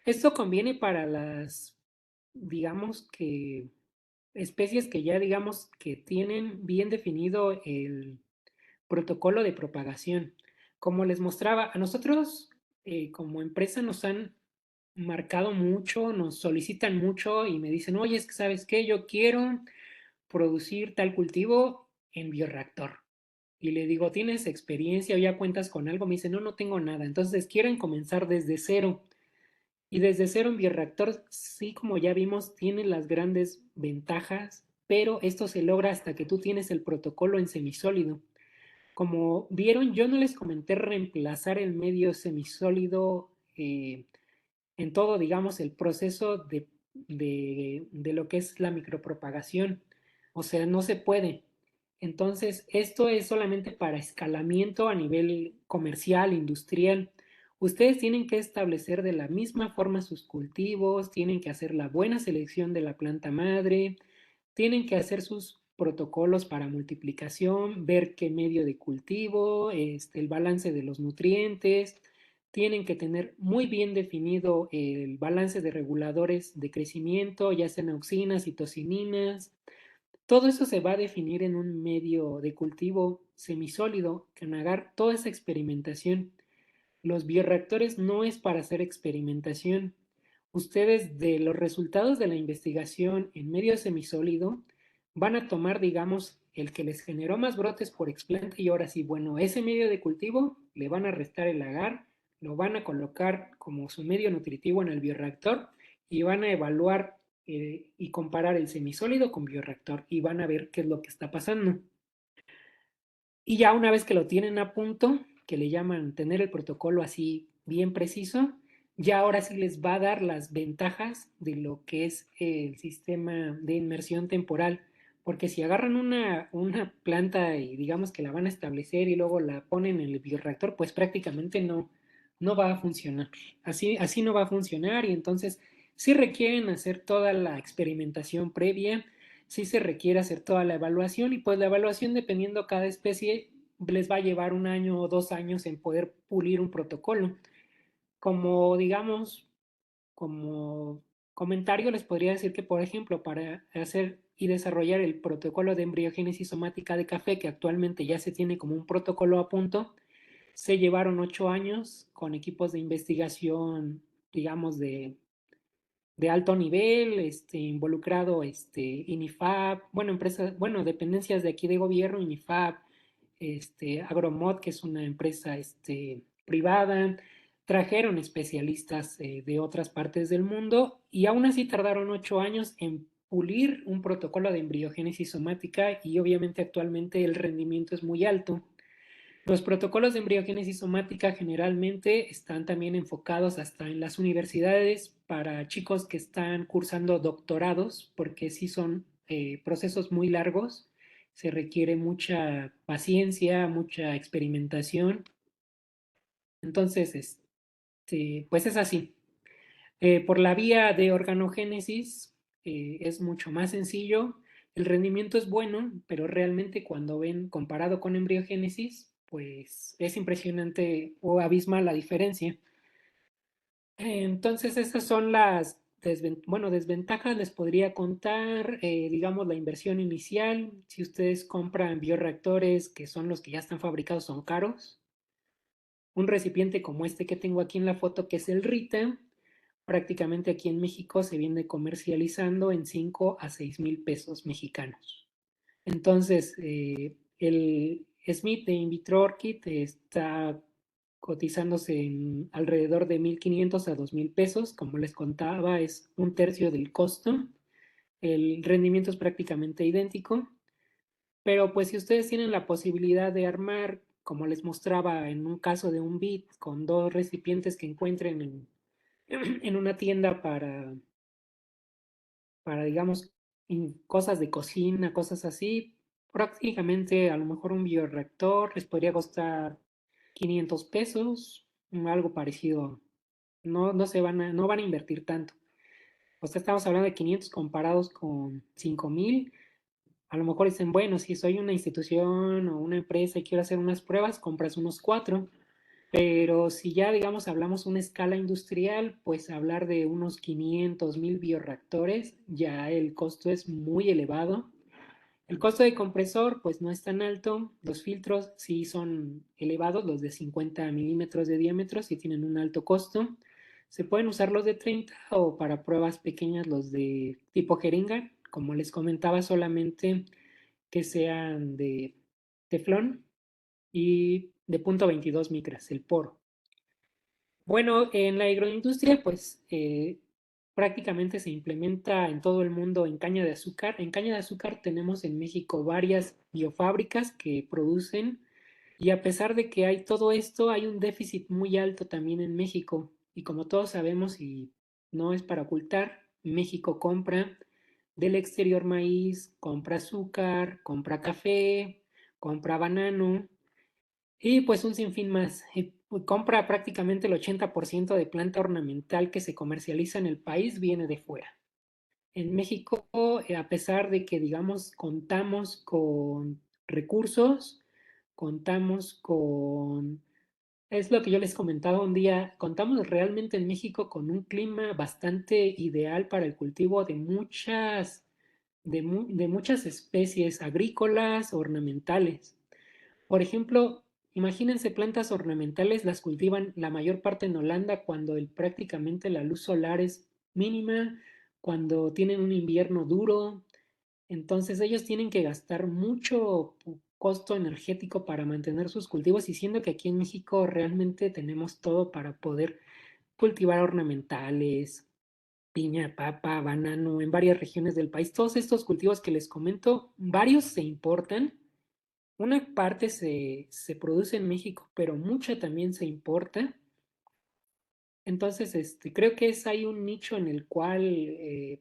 Esto conviene para digamos que especies que ya digamos que tienen bien definido el protocolo de propagación. Como les mostraba, a nosotros como empresa nos han marcado mucho, nos solicitan mucho y me dicen, oye, es que sabes qué, yo quiero producir tal cultivo en bioreactor. Y le digo, ¿tienes experiencia o ya cuentas con algo? Me dice, no, no tengo nada. Entonces quieren comenzar desde cero. Y desde cero en bioreactor, sí, como ya vimos, tiene las grandes ventajas, pero esto se logra hasta que tú tienes el protocolo en semisólido. Como vieron, yo no les comenté reemplazar el medio semisólido en todo, digamos, el proceso de lo que es la micropropagación. O sea, no se puede. Entonces, esto es solamente para escalamiento a nivel comercial, industrial. Ustedes tienen que establecer de la misma forma sus cultivos, tienen que hacer la buena selección de la planta madre, tienen que hacer sus protocolos para multiplicación, ver qué medio de cultivo, el balance de los nutrientes, tienen que tener muy bien definido el balance de reguladores de crecimiento, ya sean auxinas, citocininas. Todo eso se va a definir en un medio de cultivo semisólido, Canagar, toda esa experimentación. Los bioreactores no es para hacer experimentación. Ustedes de los resultados de la investigación en medio semisólido van a tomar, digamos, el que les generó más brotes por explante y ahora sí, bueno, ese medio de cultivo le van a restar el agar, lo van a colocar como su medio nutritivo en el bioreactor y van a evaluar y comparar el semisólido con bioreactor y van a ver qué es lo que está pasando. Y ya una vez que lo tienen a punto, que le llaman tener el protocolo así bien preciso, ya ahora sí les va a dar las ventajas de lo que es el sistema de inmersión temporal. Porque si agarran una planta y digamos que la van a establecer y luego la ponen en el bioreactor, pues prácticamente no va a funcionar. Así no va a funcionar y entonces sí requieren hacer toda la experimentación previa, sí se requiere hacer toda la evaluación y pues la evaluación dependiendo cada especie les va a llevar 1 año o 2 años en poder pulir un protocolo. Como digamos, como comentario les podría decir que por ejemplo para hacer y desarrollar el protocolo de embriogénesis somática de café que actualmente ya se tiene como un protocolo a punto, se llevaron 8 años con equipos de investigación, digamos, de alto nivel, involucrado INIFAP, bueno, empresas, bueno, dependencias de aquí de gobierno, INIFAP, Agromod, que es una empresa privada, trajeron especialistas de otras partes del mundo y aún así tardaron 8 años en pulir un protocolo de embriogénesis somática y obviamente actualmente el rendimiento es muy alto. Los protocolos de embriogénesis somática generalmente están también enfocados hasta en las universidades para chicos que están cursando doctorados, porque sí son procesos muy largos, se requiere mucha paciencia, mucha experimentación. Entonces, pues es así. Por la vía de organogénesis es mucho más sencillo. El rendimiento es bueno, pero realmente cuando ven comparado con embriogénesis, pues es impresionante o abismal la diferencia. Entonces esas son las desventajas. Les podría contar, digamos, la inversión inicial. Si ustedes compran bioreactores que son los que ya están fabricados, son caros. Un recipiente como este que tengo aquí en la foto, que es el Rita, prácticamente aquí en México se viene comercializando en 5 a 6 mil pesos mexicanos. Entonces, el Smith de In Vitro Orchid está cotizándose en alrededor de 1,500 a 2,000 pesos. Como les contaba, es un tercio del costo. El rendimiento es prácticamente idéntico. Pero pues si ustedes tienen la posibilidad de armar, como les mostraba en un caso de un bit, con 2 recipientes que encuentren en una tienda para digamos, cosas de cocina, cosas así, prácticamente a lo mejor un bioreactor les podría costar 500 pesos, algo parecido. No van a invertir tanto. O sea, estamos hablando de 500 comparados con 5,000. A lo mejor dicen, bueno, si soy una institución o una empresa y quiero hacer unas pruebas, compras unos 4. Pero si ya, digamos, hablamos una escala industrial, pues hablar de unos 500,000 bioreactores, ya el costo es muy elevado. El costo de compresor, pues no es tan alto. Los filtros sí son elevados, los de 50 milímetros de diámetro sí tienen un alto costo. Se pueden usar los de 30 o para pruebas pequeñas los de tipo jeringa, como les comentaba, solamente que sean de teflón y de 0.22 micras, el poro. Bueno, en la agroindustria, pues prácticamente se implementa en todo el mundo en caña de azúcar. En caña de azúcar tenemos en México varias biofábricas que producen y a pesar de que hay todo esto, hay un déficit muy alto también en México. Y como todos sabemos, y no es para ocultar, México compra del exterior maíz, compra azúcar, compra café, compra banano y pues un sinfín más. Pues, compra prácticamente el 80% de planta ornamental que se comercializa en el país viene de fuera. En México, a pesar de que, digamos, contamos con recursos, contamos con... Es lo que yo les comentaba un día, contamos realmente en México con un clima bastante ideal para el cultivo de de muchas especies agrícolas, ornamentales. Por ejemplo, imagínense plantas ornamentales, las cultivan la mayor parte en Holanda cuando prácticamente la luz solar es mínima, cuando tienen un invierno duro, entonces ellos tienen que gastar mucho costo energético para mantener sus cultivos y siendo que aquí en México realmente tenemos todo para poder cultivar ornamentales, piña, papa, banano en varias regiones del país. Todos estos cultivos que les comento, varios se importan, una parte se produce en México, pero mucha también se importa. Entonces, creo que es ahí un nicho en el cual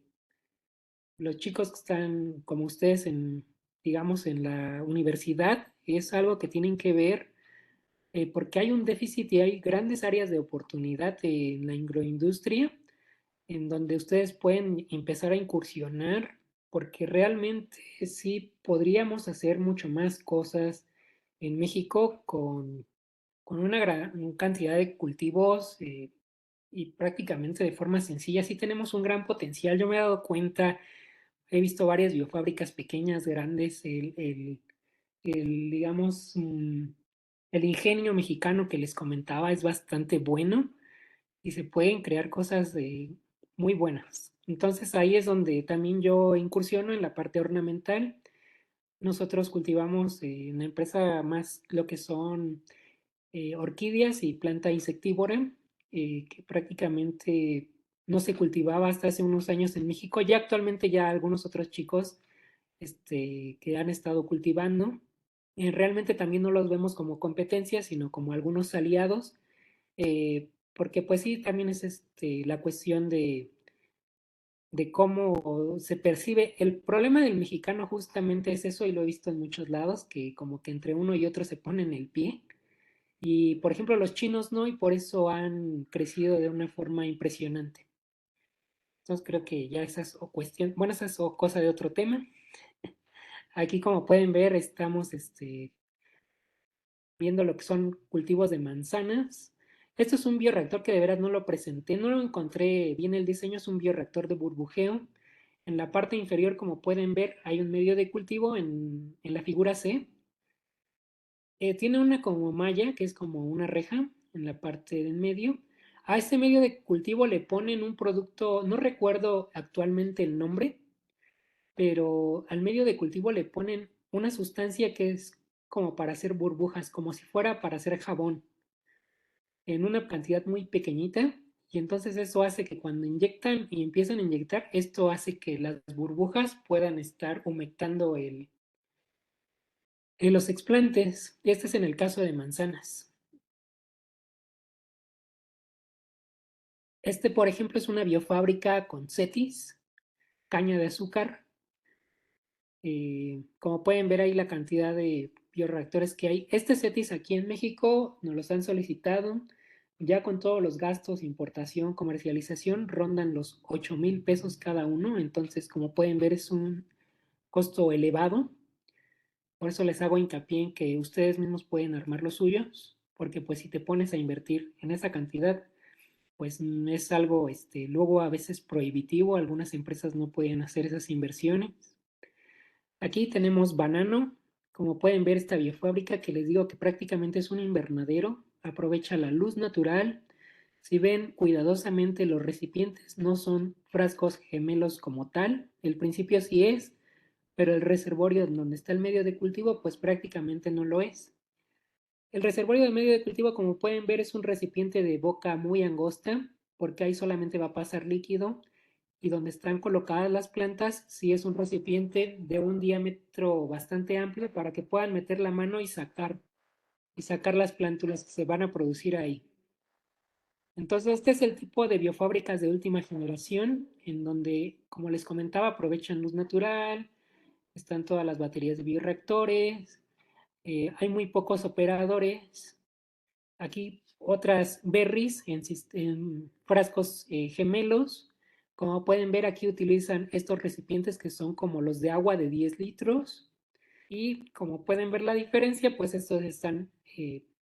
los chicos que están como ustedes en, digamos, en la universidad, es algo que tienen que ver porque hay un déficit y hay grandes áreas de oportunidad en la agroindustria en donde ustedes pueden empezar a incursionar porque realmente sí podríamos hacer mucho más cosas en México con una gran cantidad de cultivos y prácticamente de forma sencilla. Sí tenemos un gran potencial. Yo me he dado cuenta, he visto varias biofábricas pequeñas, grandes, digamos, el ingenio mexicano que les comentaba es bastante bueno y se pueden crear cosas muy buenas. Entonces ahí es donde también yo incursiono en la parte ornamental. Nosotros cultivamos en la empresa más lo que son orquídeas y planta insectívora, que prácticamente no se cultivaba hasta hace unos años en México. Ya actualmente ya algunos otros chicos que han estado cultivando. Realmente también no los vemos como competencia, sino como algunos aliados, porque pues sí, también es la cuestión de cómo se percibe. El problema del mexicano justamente es eso, y lo he visto en muchos lados, que como que entre uno y otro se ponen el pie. Y por ejemplo los chinos no, y por eso han crecido de una forma impresionante. Entonces creo que ya esas o cuestión, bueno, esas o cosa de otro tema. Aquí como pueden ver estamos viendo lo que son cultivos de manzanas. Esto es un bioreactor que de veras no lo presenté, no lo encontré bien el diseño, es un bioreactor de burbujeo. En la parte inferior, como pueden ver, hay un medio de cultivo en la figura C. Tiene una como malla, que es como una reja en la parte del medio. A este medio de cultivo le ponen un producto, no recuerdo actualmente el nombre, pero al medio de cultivo le ponen una sustancia que es como para hacer burbujas, como si fuera para hacer jabón, en una cantidad muy pequeñita. Y entonces eso hace que cuando inyectan y empiezan a inyectar, esto hace que las burbujas puedan estar humectando los explantes. Este es en el caso de manzanas. Por ejemplo, es una biofábrica con cetis, caña de azúcar. Como pueden ver ahí la cantidad de bioreactores que hay. Este CETIS aquí en México nos los han solicitado. Ya con todos los gastos, importación, comercialización, rondan los 8,000 pesos cada uno. Entonces, como pueden ver, es un costo elevado. Por eso les hago hincapié en que ustedes mismos pueden armar los suyos. porque pues si te pones a invertir en esa cantidad, pues es algo luego a veces prohibitivo, algunas empresas no pueden hacer esas inversiones. Aquí tenemos banano, como pueden ver esta biofábrica que les digo que prácticamente es un invernadero, aprovecha la luz natural. Si ven cuidadosamente los recipientes no son frascos gemelos como tal, el principio sí es, pero el reservorio donde está el medio de cultivo pues prácticamente no lo es. El reservorio de medio de cultivo, como pueden ver, es un recipiente de boca muy angosta, porque ahí solamente va a pasar líquido, y donde están colocadas las plantas, sí es un recipiente de un diámetro bastante amplio para que puedan meter la mano y sacar las plántulas que se van a producir ahí. Entonces, este es el tipo de biofábricas de última generación, en donde, como les comentaba, aprovechan luz natural, están todas las baterías de bioreactores, hay muy pocos operadores. Aquí otras berries en frascos gemelos. Como pueden ver, aquí utilizan estos recipientes que son como los de agua de 10 litros. Y como pueden ver la diferencia, pues estos están,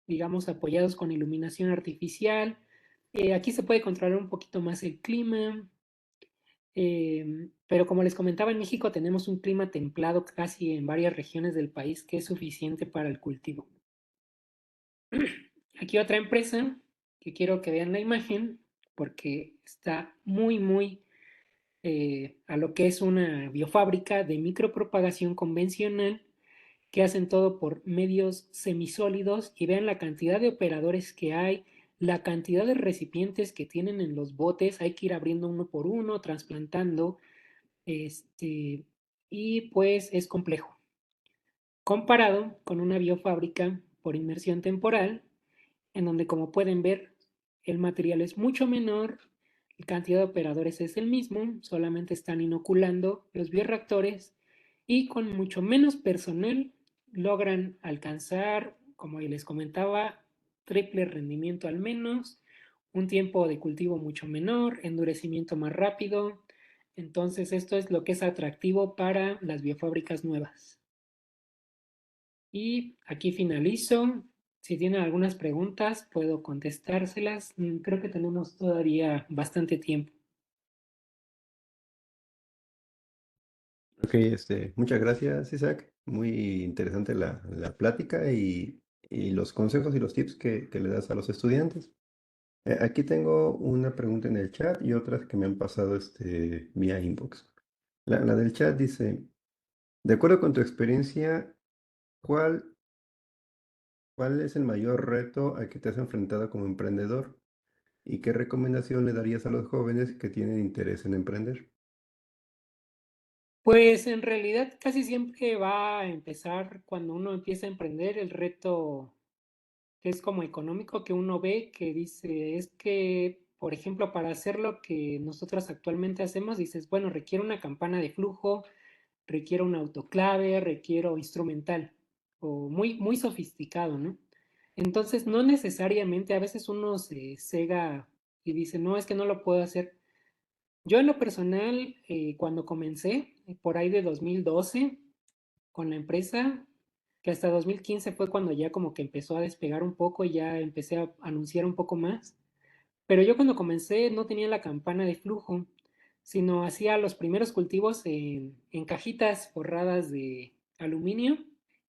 digamos, apoyados con iluminación artificial. Aquí se puede controlar un poquito más el clima. Pero como les comentaba, en México tenemos un clima templado casi en varias regiones del país que es suficiente para el cultivo. Aquí otra empresa que quiero que vean la imagen porque está muy a lo que es una biofábrica de micropropagación convencional que hacen todo por medios semisólidos y vean la cantidad de operadores que hay, la cantidad de recipientes que tienen en los botes, hay que ir abriendo uno por uno, trasplantando, y pues es complejo. Comparado con una biofábrica por inmersión temporal, en donde como pueden ver el material es mucho menor, la cantidad de operadores es el mismo, solamente están inoculando los bioreactores y con mucho menos personal logran alcanzar, como les comentaba, triple rendimiento al menos, un tiempo de cultivo mucho menor, endurecimiento más rápido. Entonces esto es lo que es atractivo para las biofábricas nuevas. Y aquí finalizo. Si tienen algunas preguntas, puedo contestárselas. Creo que tenemos todavía bastante tiempo. Ok, muchas gracias, Isaac. Muy interesante la plática y los consejos y los tips que le das a los estudiantes. Aquí tengo una pregunta en el chat y otras que me han pasado vía inbox. La del chat dice, de acuerdo con tu experiencia, ¿cuál, cuál es el mayor reto al que te has enfrentado como emprendedor? ¿Y qué recomendación le darías a los jóvenes que tienen interés en emprender? Pues en realidad casi siempre va a empezar cuando uno empieza a emprender el reto que es como económico que uno ve que dice es que, por ejemplo, para hacer lo que nosotros actualmente hacemos, dices, bueno, requiere una campana de flujo, requiere un autoclave, requiero instrumental o muy sofisticado, ¿no? Entonces, no necesariamente, a veces uno se cega y dice, no, es que no lo puedo hacer. Yo en lo personal, cuando comencé, por ahí de 2012, con la empresa, que hasta 2015 fue cuando ya como que empezó a despegar un poco y ya empecé a anunciar un poco más. Pero yo cuando comencé no tenía la campana de flujo, sino hacía los primeros cultivos en cajitas forradas de aluminio,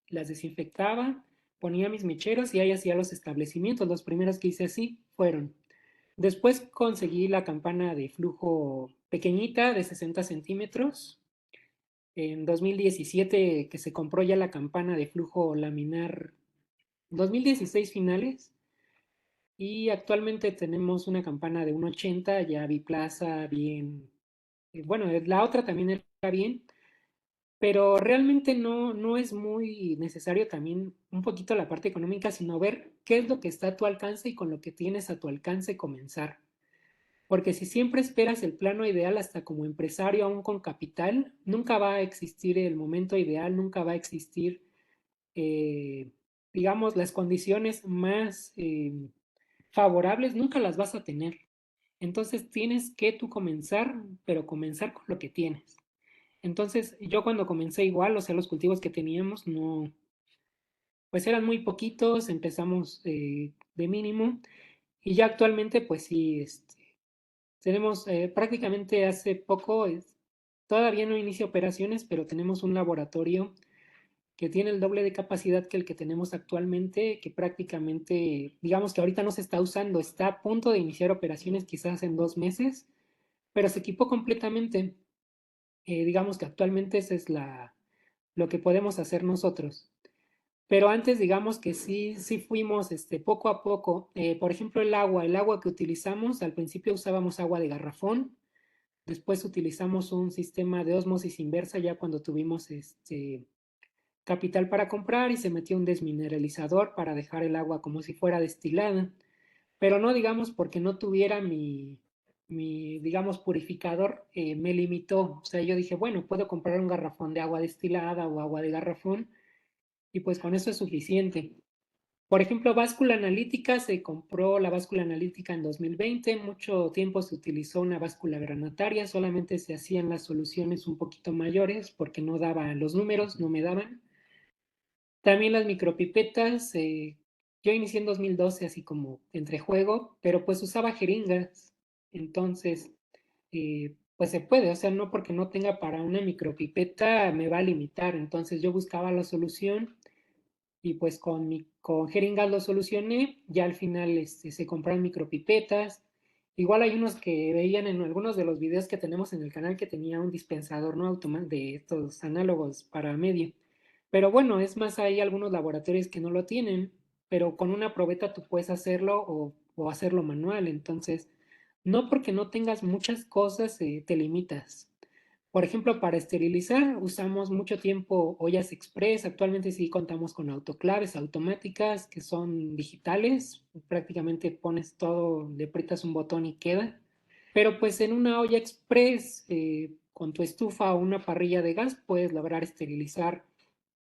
las desinfectaba, ponía mis mecheros y ahí hacía los establecimientos. Los primeros que hice así fueron. Después conseguí la campana de flujo pequeñita de 60 centímetros. En 2017 que se compró ya la campana de flujo laminar, 2016 finales, y actualmente tenemos una campana de 1.80, ya biplaza, bien. Bueno, la otra también era bien, pero realmente no es muy necesario también un poquito la parte económica, sino ver qué es lo que está a tu alcance y con lo que tienes a tu alcance comenzar. Porque si siempre esperas el plano ideal hasta como empresario, aún con capital, nunca va a existir el momento ideal, nunca va a existir, eh, digamos, las condiciones más favorables, nunca las vas a tener. Entonces tienes que tú comenzar, pero comenzar con lo que tienes. Entonces yo cuando comencé igual, o sea, los cultivos que teníamos pues eran muy poquitos, empezamos de mínimo y ya actualmente pues sí, tenemos prácticamente hace poco, todavía no inicia operaciones, pero tenemos un laboratorio que tiene el doble de capacidad que el que tenemos actualmente, que prácticamente, digamos que ahorita no se está usando, está a punto de iniciar operaciones quizás en 2 meses, pero se equipó completamente. Digamos que actualmente esa es lo que podemos hacer nosotros. Pero antes, digamos que sí fuimos poco a poco. Por ejemplo, el agua que utilizamos, al principio usábamos agua de garrafón, después utilizamos un sistema de ósmosis inversa ya cuando tuvimos capital para comprar y se metió un desmineralizador para dejar el agua como si fuera destilada. Pero no digamos porque no tuviera digamos, purificador, me limitó. O sea, yo dije, bueno, puedo comprar un garrafón de agua destilada o agua de garrafón y pues con eso es suficiente. Por ejemplo, báscula analítica, se compró la báscula analítica en 2020, mucho tiempo se utilizó una báscula granataria, solamente se hacían las soluciones un poquito mayores porque no daban los números, no me daban. También las micropipetas, yo inicié en 2012 así como entre juego, pero pues usaba jeringas, entonces pues se puede, o sea, no porque no tenga para una micropipeta me va a limitar, entonces yo buscaba la solución y pues con jeringas lo solucioné, ya al final se compraron micropipetas, igual hay unos que veían en algunos de los videos que tenemos en el canal que tenía un dispensador no de estos análogos para medio, pero bueno, es más, hay algunos laboratorios que no lo tienen, pero con una probeta tú puedes hacerlo o hacerlo manual, entonces no porque no tengas muchas cosas te limitas. Por ejemplo, para esterilizar usamos mucho tiempo ollas express. Actualmente sí contamos con autoclaves automáticas que son digitales. Prácticamente pones todo, le aprietas un botón y queda. Pero pues en una olla express, con tu estufa o una parrilla de gas, puedes lograr esterilizar.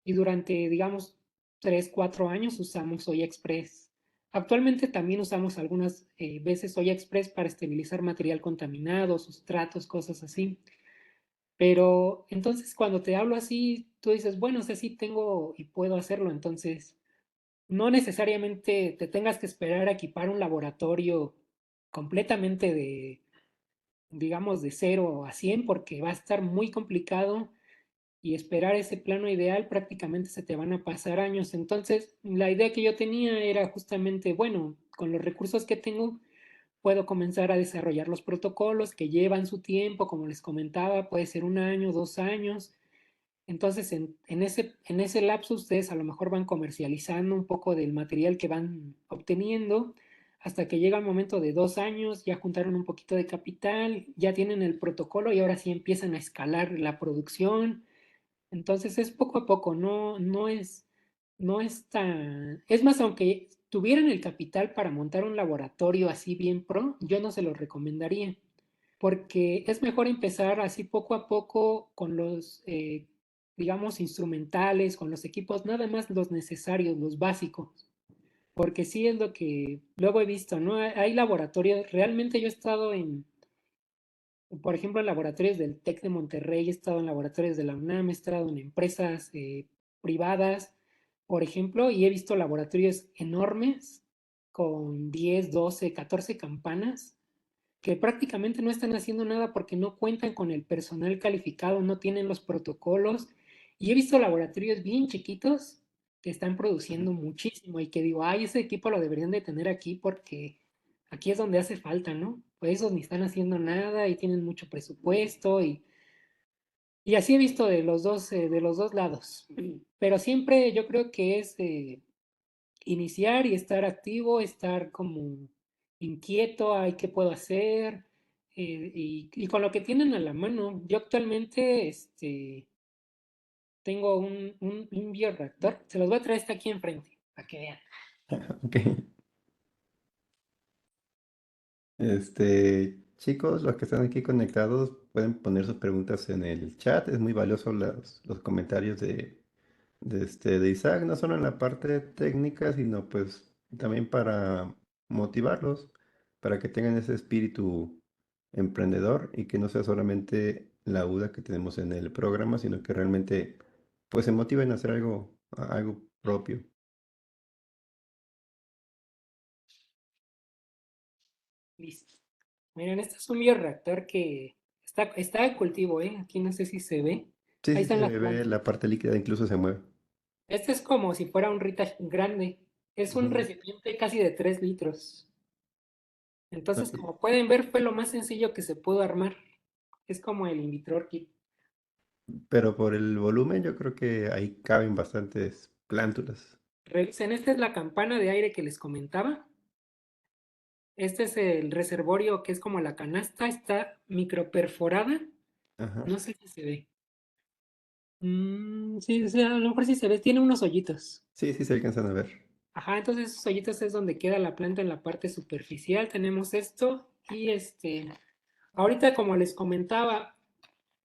Y durante, digamos, 3 4 años usamos olla express. Actualmente también usamos algunas veces olla express para esterilizar material contaminado, sustratos, cosas así. Pero entonces cuando te hablo así, tú dices, bueno, o sea, sí tengo y puedo hacerlo. Entonces, no necesariamente te tengas que esperar a equipar un laboratorio completamente digamos, de 0 a 100 porque va a estar muy complicado y esperar ese plano ideal prácticamente se te van a pasar años. Entonces, la idea que yo tenía era justamente, bueno, con los recursos que tengo, puedo comenzar a desarrollar los protocolos que llevan su tiempo, como les comentaba, puede ser 1 año, 2 años. Entonces, en ese lapso ustedes a lo mejor van comercializando un poco del material que van obteniendo hasta que llega el momento de 2 años, ya juntaron un poquito de capital, ya tienen el protocolo y ahora sí empiezan a escalar la producción. Entonces es poco a poco, no es tan... Es más, aunque tuvieran el capital para montar un laboratorio así bien pro, yo no se lo recomendaría, porque es mejor empezar así poco a poco con los, digamos, instrumentales, con los equipos, nada más los necesarios, los básicos, porque sí es lo que luego he visto, ¿no? Hay laboratorios, realmente yo he estado por ejemplo, en laboratorios del TEC de Monterrey, he estado en laboratorios de la UNAM, he estado en empresas privadas, por ejemplo, y he visto laboratorios enormes con 10, 12, 14 campanas que prácticamente no están haciendo nada porque no cuentan con el personal calificado, no tienen los protocolos. Y he visto laboratorios bien chiquitos que están produciendo muchísimo y que digo, ay, ese equipo lo deberían de tener aquí porque aquí es donde hace falta, ¿no? Pues esos ni están haciendo nada y tienen mucho presupuesto y así he visto de los dos lados. Pero siempre yo creo que es iniciar y estar activo, estar como inquieto, ay, ¿qué puedo hacer? Y con lo que tienen a la mano. Yo actualmente tengo un bioreactor, se los voy a traer este aquí enfrente, para que vean. Ok. Chicos, los que están aquí conectados pueden poner sus preguntas en el chat. Es muy valioso los comentarios de Isaac, no solo en la parte técnica, sino pues también para motivarlos, para que tengan ese espíritu emprendedor y que no sea solamente la duda que tenemos en el programa, sino que realmente pues se motiven a hacer algo propio. Listo. Miren, este es un bioreactor que está en cultivo, ¿eh? Aquí no sé si se ve. Sí, Ahí sí, están las se ve plantas. la parte líquida, incluso se mueve. Este es como si fuera un Rita grande. Es un Ujú. recipiente casi de 3 litros. Ah, Entonces, como pueden ver, fue lo más sencillo que se pudo armar. Es como el Invitror Kit. pero por el volumen yo creo que ahí caben bastantes plántulas. Revisen, esta es la campana de aire que les comentaba. Este es el reservorio que es como la canasta, está microperforada. Ajá. No sé si se ve. Sí, o sea, a lo mejor sí se ve. Tiene unos hoyitos. Sí, sí se alcanzan a ver. Ajá, entonces esos hoyitos es donde queda la planta en la parte superficial. Tenemos esto y ahorita como les comentaba,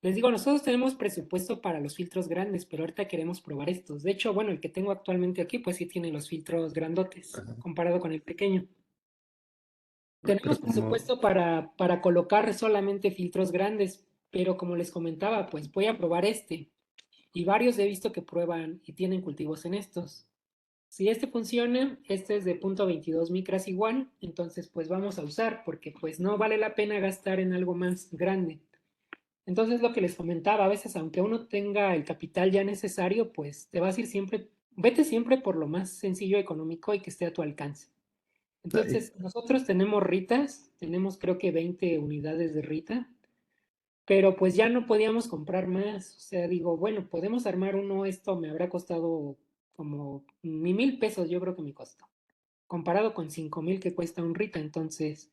les digo, nosotros tenemos presupuesto para los filtros grandes, pero ahorita queremos probar estos. De hecho, bueno, el que tengo actualmente aquí, pues sí tiene los filtros grandotes Ajá. comparado con el pequeño. Pero Tenemos como, presupuesto para colocar solamente filtros grandes, pero como les comentaba, pues voy a probar este. Y varios he visto que prueban y tienen cultivos en estos. Si este funciona, este es de 0.22 micras igual, entonces pues vamos a usar porque pues no vale la pena gastar en algo más grande. Entonces lo que les comentaba, a veces aunque uno tenga el capital ya necesario, pues te vas a ir siempre, vete siempre por lo más sencillo, económico y que esté a tu alcance. ay, Entonces nosotros tenemos Ritas, tenemos creo que 20 unidades de Rita, pero pues ya no podíamos comprar más. O sea, digo, bueno, podemos armar uno, esto me habrá costado como ni 1,000 pesos, yo creo que me costó, comparado con 5,000 que cuesta un Rita. Entonces,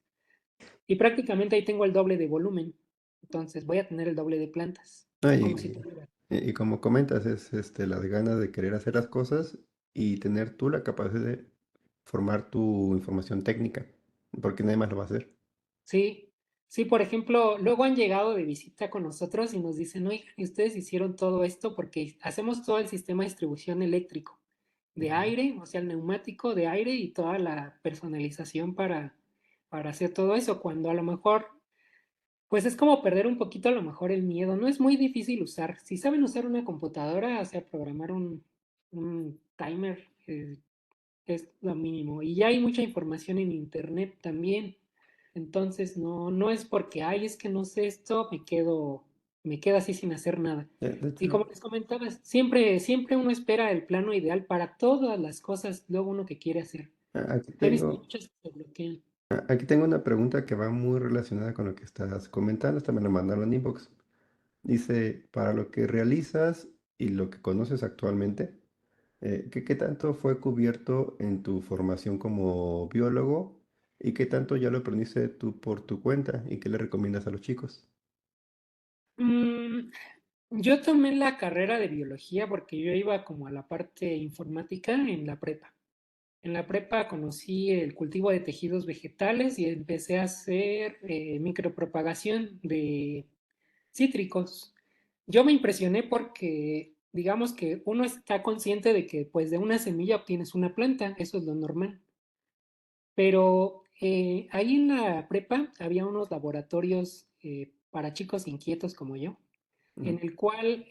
y prácticamente ahí tengo el doble de volumen. Entonces voy a tener el doble de plantas, como si ay, tuviera. y como comentas, es las ganas de querer hacer las cosas y tener tú la capacidad de formar tu información técnica, porque nadie más lo va a hacer. Sí, sí, por ejemplo, luego han llegado de visita con nosotros y nos dicen, oigan, ¿y ustedes hicieron todo esto? Porque hacemos todo el sistema de distribución eléctrico, de Ujú. aire, o sea, el neumático de aire y toda la personalización para hacer todo eso, cuando a lo mejor, pues es como perder un poquito a lo mejor el miedo. No es muy difícil usar. Si saben usar una computadora, o sea, programar un timer, es lo mínimo. Y ya hay mucha información en internet también. Entonces no es porque, ay, es que no sé esto, me quedo así sin hacer nada. De Y hecho, como les comentaba, siempre uno espera el plano ideal para todas las cosas, luego uno que quiere hacer. aquí He visto tengo, muchos que se bloquean. aquí tengo una pregunta que va muy relacionada con lo que estás comentando, esta me lo mandaron en inbox. Dice, para lo que realizas y lo que conoces actualmente, ¿qué tanto fue cubierto en tu formación como biólogo y qué tanto ya lo aprendiste tú por tu cuenta y qué le recomiendas a los chicos? Mm, yo tomé la carrera de biología porque yo iba como a la parte informática en la prepa. En la prepa conocí el cultivo de tejidos vegetales y empecé a hacer micropropagación de cítricos. Yo me impresioné porque, digamos que uno está consciente de que pues de una semilla obtienes una planta, eso es lo normal. Pero ahí en la prepa había unos laboratorios para chicos inquietos como yo, Mm, en el cual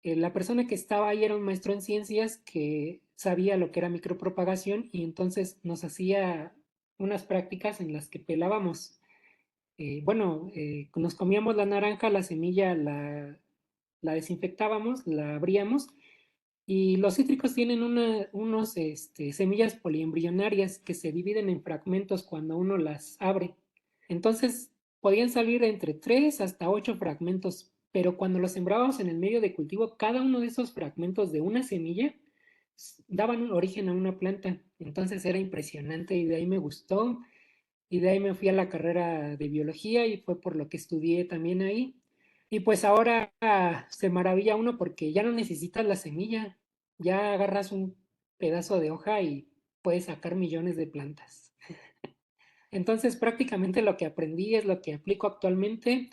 la persona que estaba ahí era un maestro en ciencias que sabía lo que era micropropagación y entonces nos hacía unas prácticas en las que pelábamos, bueno, nos comíamos la naranja, la semilla la desinfectábamos, la abríamos y los cítricos tienen unos semillas poliembrionarias que se dividen en fragmentos cuando uno las abre. Entonces podían salir entre 3 hasta 8 fragmentos, pero cuando los sembrábamos en el medio de cultivo, cada uno de esos fragmentos de una semilla daban un origen a una planta. Entonces era impresionante y de ahí me gustó y de ahí me fui a la carrera de biología y fue por lo que estudié también ahí. Y pues ahora se maravilla uno porque ya no necesitas la semilla, ya agarras un pedazo de hoja y puedes sacar millones de plantas. Entonces prácticamente lo que aprendí es lo que aplico actualmente.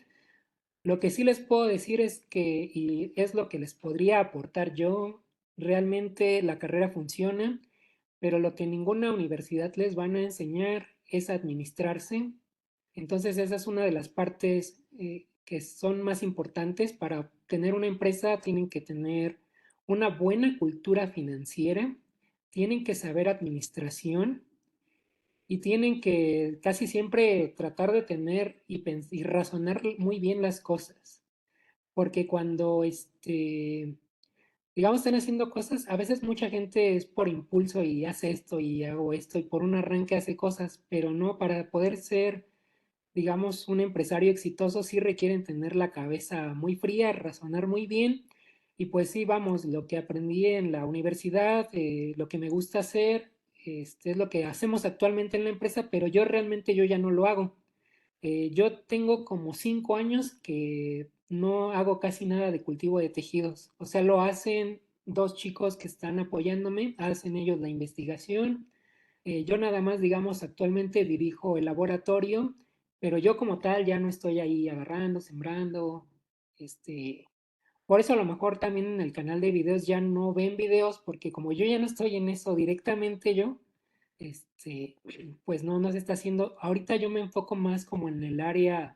Lo que sí les puedo decir es que, y es lo que les podría aportar yo, realmente la carrera funciona, pero lo que ninguna universidad les van a enseñar es administrarse. Entonces esa es una de las partes que son más importantes para tener una empresa. Tienen que tener una buena cultura financiera, tienen que saber administración y tienen que casi siempre tratar de tener y razonar muy bien las cosas, porque cuando digamos, están haciendo cosas, a veces mucha gente es por impulso y hace esto y hago esto y por un arranque hace cosas, pero no, para poder ser, digamos, un empresario exitoso sí requieren tener la cabeza muy fría, razonar muy bien. Y pues sí, vamos, lo que aprendí en la universidad, lo que me gusta hacer, es lo que hacemos actualmente en la empresa, pero yo realmente yo ya no lo hago. Yo tengo como 5 años que no hago casi nada de cultivo de tejidos. O sea, lo hacen dos chicos que están apoyándome, hacen ellos la investigación. Yo nada más, digamos, actualmente dirijo el laboratorio, pero yo como tal ya no estoy ahí agarrando, sembrando. Este, por eso a lo mejor también en el canal de videos ya no ven videos, porque como yo ya no estoy en eso directamente yo, este, pues no se está haciendo. Ahorita yo me enfoco más como en el área,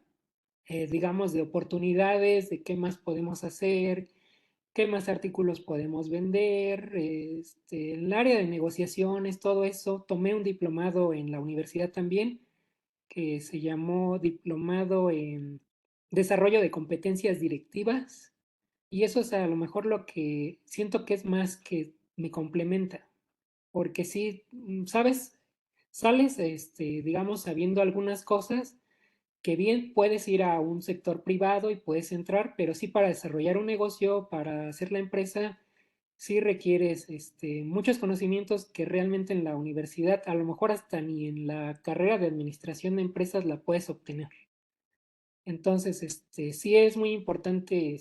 digamos, de oportunidades, de qué más podemos hacer, qué más artículos podemos vender, el área de negociaciones, todo eso. Tomé un diplomado en la universidad también, que se llamó Diplomado en Desarrollo de Competencias Directivas. Y eso es a lo mejor lo que siento que es más que me complementa, porque sí, sabes, sales, digamos, sabiendo algunas cosas que bien puedes ir a un sector privado y puedes entrar, pero sí para desarrollar un negocio, para hacer la empresa, sí requieres muchos conocimientos que realmente en la universidad, a lo mejor hasta ni en la carrera de administración de empresas la puedes obtener. Entonces, sí es muy importante,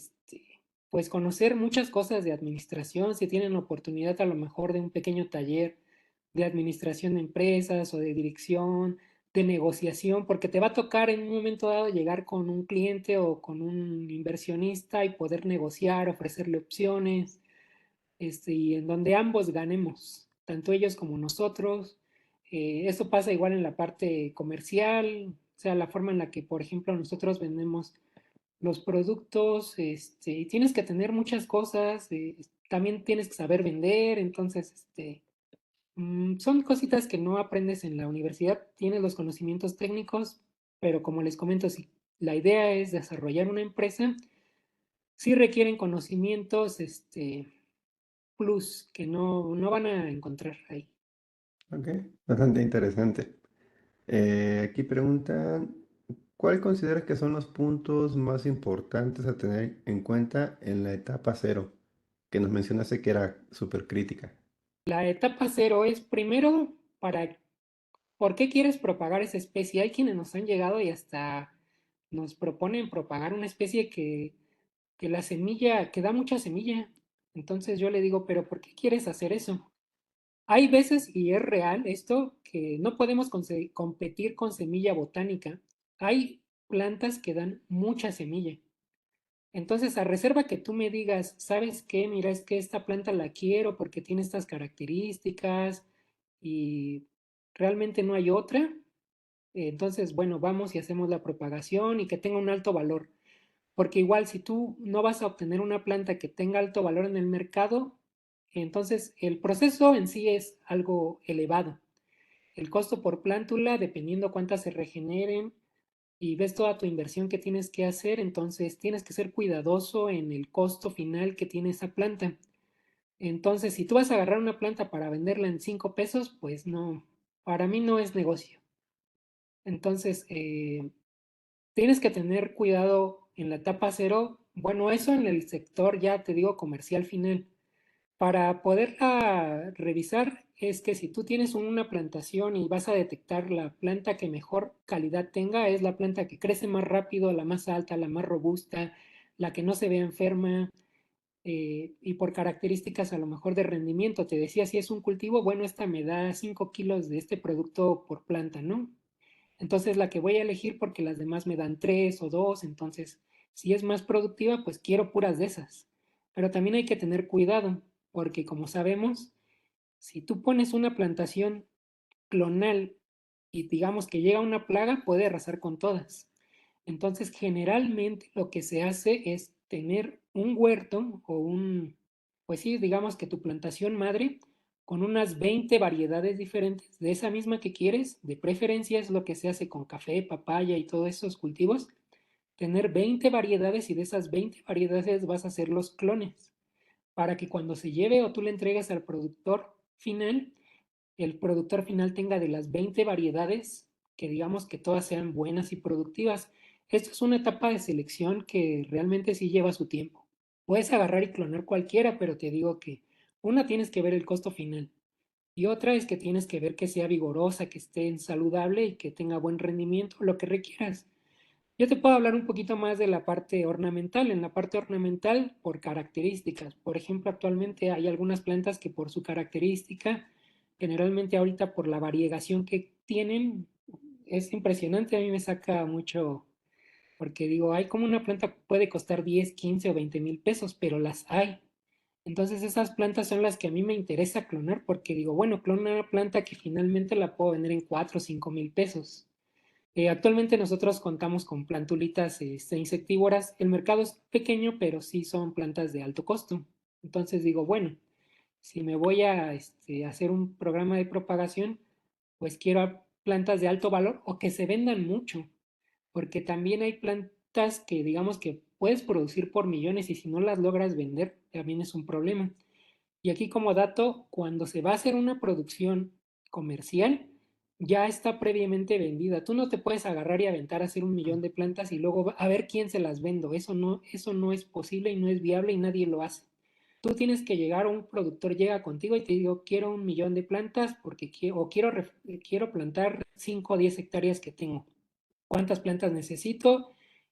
pues conocer muchas cosas de administración, si tienen la oportunidad a lo mejor de un pequeño taller de administración de empresas o de dirección, de negociación, porque te va a tocar en un momento dado llegar con un cliente o con un inversionista y poder negociar, ofrecerle opciones, y en donde ambos ganemos, tanto ellos como nosotros. Eso pasa igual en la parte comercial, o sea, la forma en la que, por ejemplo, nosotros vendemos los productos, y tienes que tener muchas cosas, también tienes que saber vender, entonces, son cositas que no aprendes en la universidad, tienes los conocimientos técnicos, pero como les comento, si la idea es desarrollar una empresa, sí requieren conocimientos, plus que no van a encontrar ahí. Ok, bastante interesante. Aquí preguntan, ¿cuál consideras que son los puntos más importantes a tener en cuenta en la etapa cero? Que nos mencionaste que era súper crítica. La etapa cero es primero para ¿por qué quieres propagar esa especie? Hay quienes nos han llegado y hasta nos proponen propagar una especie que la semilla, que da mucha semilla. Entonces yo le digo, pero ¿por qué quieres hacer eso? Hay veces, y es real esto, que no podemos competir con semilla botánica. Hay plantas que dan mucha semilla. Entonces, a reserva que tú me digas, ¿sabes qué? Mira, es que esta planta la quiero porque tiene estas características y realmente no hay otra. Entonces, bueno, vamos y hacemos la propagación y que tenga un alto valor. Porque igual si tú no vas a obtener una planta que tenga alto valor en el mercado, entonces el proceso en sí es algo elevado. El costo por plántula, dependiendo cuántas se regeneren y ves toda tu inversión que tienes que hacer, entonces tienes que ser cuidadoso en el costo final que tiene esa planta. Entonces, si tú vas a agarrar una planta para venderla en 5 pesos, pues no, para mí no es negocio. Entonces, tienes que tener cuidado en la etapa cero. Bueno, eso en el sector ya te digo comercial final. Para poderla revisar es que si tú tienes una plantación y vas a detectar la planta que mejor calidad tenga, es la planta que crece más rápido, la más alta, la más robusta, la que no se ve enferma, y por características a lo mejor de rendimiento. Te decía, si es un cultivo, bueno, esta me da 5 kilos de este producto por planta, ¿no? Entonces la que voy a elegir porque las demás me dan 3 o 2, entonces si es más productiva, pues quiero puras de esas. Pero también hay que tener cuidado, porque como sabemos, si tú pones una plantación clonal y digamos que llega una plaga, puede arrasar con todas. Entonces, generalmente lo que se hace es tener un huerto o pues sí, digamos que tu plantación madre, con unas 20 variedades diferentes de esa misma que quieres. De preferencia es lo que se hace con café, papaya y todos esos cultivos. Tener 20 variedades y de esas 20 variedades vas a hacer los clones para que cuando se lleve o tú le entregues al productor final, el productor final tenga de las 20 variedades que digamos que todas sean buenas y productivas. Esto es una etapa de selección que realmente sí lleva su tiempo. Puedes agarrar y clonar cualquiera, pero te digo que una tienes que ver el costo final y otra es que tienes que ver que sea vigorosa, que esté saludable y que tenga buen rendimiento, lo que requieras. Yo te puedo hablar un poquito más de la parte ornamental. En la parte ornamental, por características. Por ejemplo, actualmente hay algunas plantas que por su característica, generalmente ahorita por la variegación que tienen, es impresionante. A mí me saca mucho, porque digo, hay como una planta puede costar 10, 15 o 20 mil pesos, pero las hay. Entonces esas plantas son las que a mí me interesa clonar, porque digo, bueno, clona una planta que finalmente la puedo vender en 4 o 5 mil pesos. Actualmente nosotros contamos con plantulitas insectívoras. El mercado es pequeño, pero sí son plantas de alto costo. Entonces digo, bueno, si me voy a hacer un programa de propagación, pues quiero plantas de alto valor o que se vendan mucho, porque también hay plantas que digamos que puedes producir por millones y si no las logras vender, también es un problema. Y aquí como dato, cuando se va a hacer una producción comercial, ya está previamente vendida. Tú no te puedes agarrar y aventar a hacer 1 millón de plantas y luego a ver quién se las vendo. Eso no es posible y no es viable y nadie lo hace. Tú tienes que llegar, un productor llega contigo y te digo, quiero 1 millón de plantas porque quiero plantar 5 o 10 hectáreas que tengo. ¿Cuántas plantas necesito?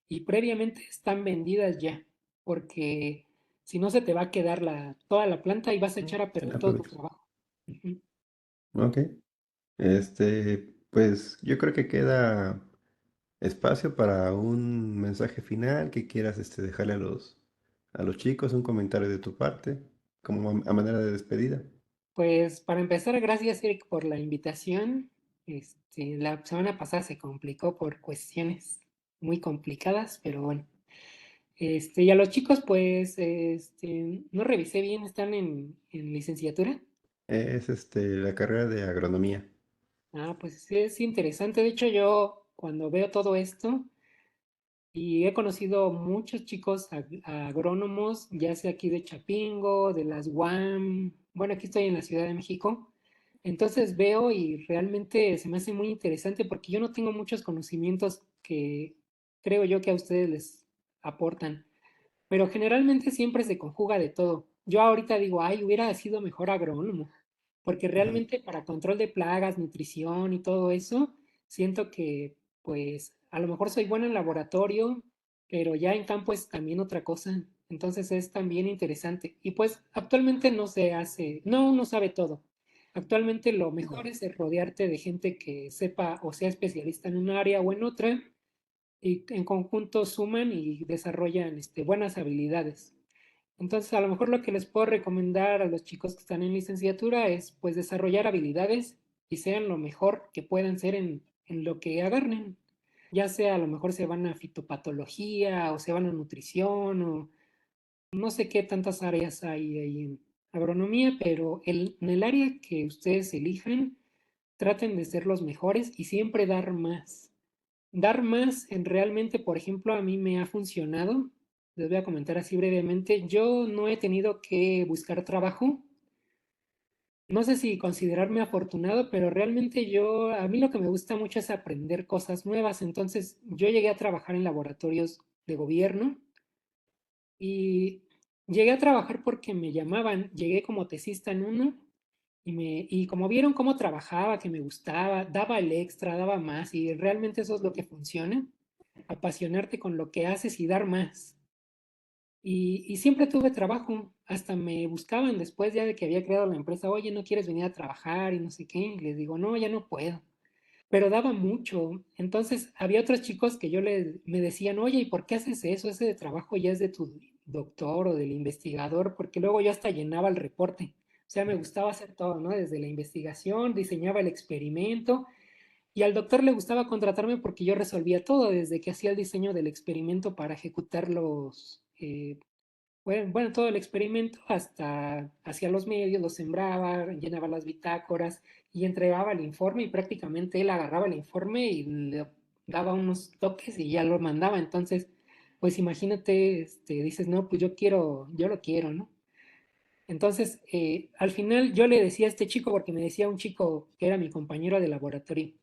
Y previamente están vendidas ya, porque si no se te va a quedar toda la planta y vas a echar a Se la perder todo tu aprovecho. trabajo. Ujú. Ok. Pues yo creo que queda espacio para un mensaje final que quieras dejarle a los chicos, un comentario de tu parte, como a manera de despedida. Pues para empezar, gracias Eric por la invitación. La semana pasada se complicó por cuestiones muy complicadas, pero bueno. Y a los chicos, pues, no revisé bien, están en licenciatura. Es la carrera de agronomía. Ah, pues sí, es interesante. De hecho, yo cuando veo todo esto, y he conocido muchos chicos agrónomos, ya sea aquí de Chapingo, de las UAM. Bueno, aquí estoy en la Ciudad de México. Entonces veo y realmente se me hace muy interesante porque yo no tengo muchos conocimientos que creo yo que a ustedes les aportan. Pero generalmente siempre se conjuga de todo. Yo ahorita digo, ay, hubiera sido mejor agrónomo, porque Ujú. realmente para control de plagas, nutrición y todo eso, siento que pues a lo mejor soy bueno en laboratorio, pero ya en campo es también otra cosa. Entonces es también interesante. Y pues actualmente no se hace, no uno sabe todo. Actualmente lo mejor es rodearte de gente que sepa o sea especialista en un área o en otra y en conjunto suman y desarrollan buenas habilidades. Entonces, a lo mejor lo que les puedo recomendar a los chicos que están en licenciatura es pues desarrollar habilidades y sean lo mejor que puedan ser en lo que agarren. Ya sea a lo mejor se van a fitopatología o se van a nutrición o no sé qué tantas áreas hay ahí en agronomía, pero en el área que ustedes elijan, traten de ser los mejores y siempre dar más. Dar más en realmente, por ejemplo, a mí me ha funcionado. Les voy a comentar así brevemente. Yo no he tenido que buscar trabajo. No sé si considerarme afortunado, pero realmente a mí lo que me gusta mucho es aprender cosas nuevas. Entonces, yo llegué a trabajar en laboratorios de gobierno y llegué a trabajar porque me llamaban. Llegué como tesista en uno y como vieron cómo trabajaba, que me gustaba, daba el extra, daba más y realmente eso es lo que funciona, apasionarte con lo que haces y dar más. Y siempre tuve trabajo, hasta me buscaban después ya de que había creado la empresa, oye, ¿no quieres venir a trabajar? Y no sé qué, y les digo, no, ya no puedo, pero daba mucho. Entonces había otros chicos que me decían, oye, ¿y por qué haces eso? Ese de trabajo ya es de tu doctor o del investigador, porque luego yo hasta llenaba el reporte. O sea, me gustaba hacer todo, ¿no? Desde la investigación, diseñaba el experimento y al doctor le gustaba contratarme porque yo resolvía todo, desde que hacía el diseño del experimento para ejecutar bueno, todo el experimento hasta hacía los medios, los sembraba, llenaba las bitácoras y entregaba el informe y prácticamente él agarraba el informe y le daba unos toques y ya lo mandaba. Entonces, pues imagínate, dices, no, pues yo lo quiero, ¿no? Entonces, al final yo le decía a este chico, porque me decía un chico que era mi compañero de laboratorio,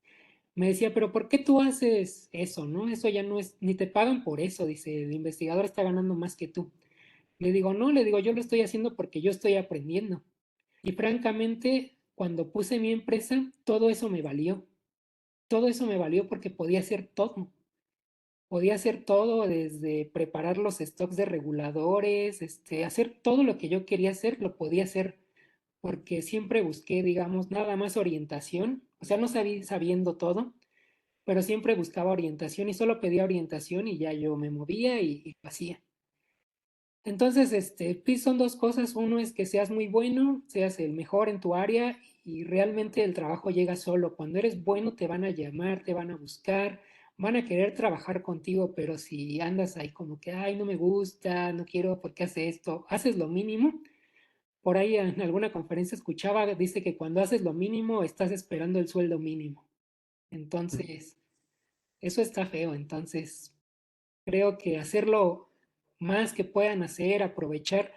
me decía, pero ¿por qué tú haces eso, no? Eso ya no es, ni te pagan por eso, dice, el investigador está ganando más que tú. Le digo, no, le digo, yo lo estoy haciendo porque yo estoy aprendiendo. Y francamente, cuando puse mi empresa, todo eso me valió. Todo eso me valió porque podía hacer todo. Podía hacer todo desde preparar los stocks de reguladores, hacer todo lo que yo quería hacer, lo podía hacer porque siempre busqué, digamos, nada más orientación. O sea, no sabía sabiendo todo, pero siempre buscaba orientación y solo pedía orientación y ya yo me movía y lo hacía. Entonces, pues son dos cosas. Uno es que seas muy bueno, seas el mejor en tu área y realmente el trabajo llega solo. Cuando eres bueno te van a llamar, te van a buscar, van a querer trabajar contigo, pero si andas ahí como que, ay, no me gusta, no quiero, ¿por qué hace esto? Haces lo mínimo. Por ahí en alguna conferencia escuchaba, dice que cuando haces lo mínimo estás esperando el sueldo mínimo. Entonces, eso está feo. Entonces, creo que hacerlo más que puedan hacer, aprovechar.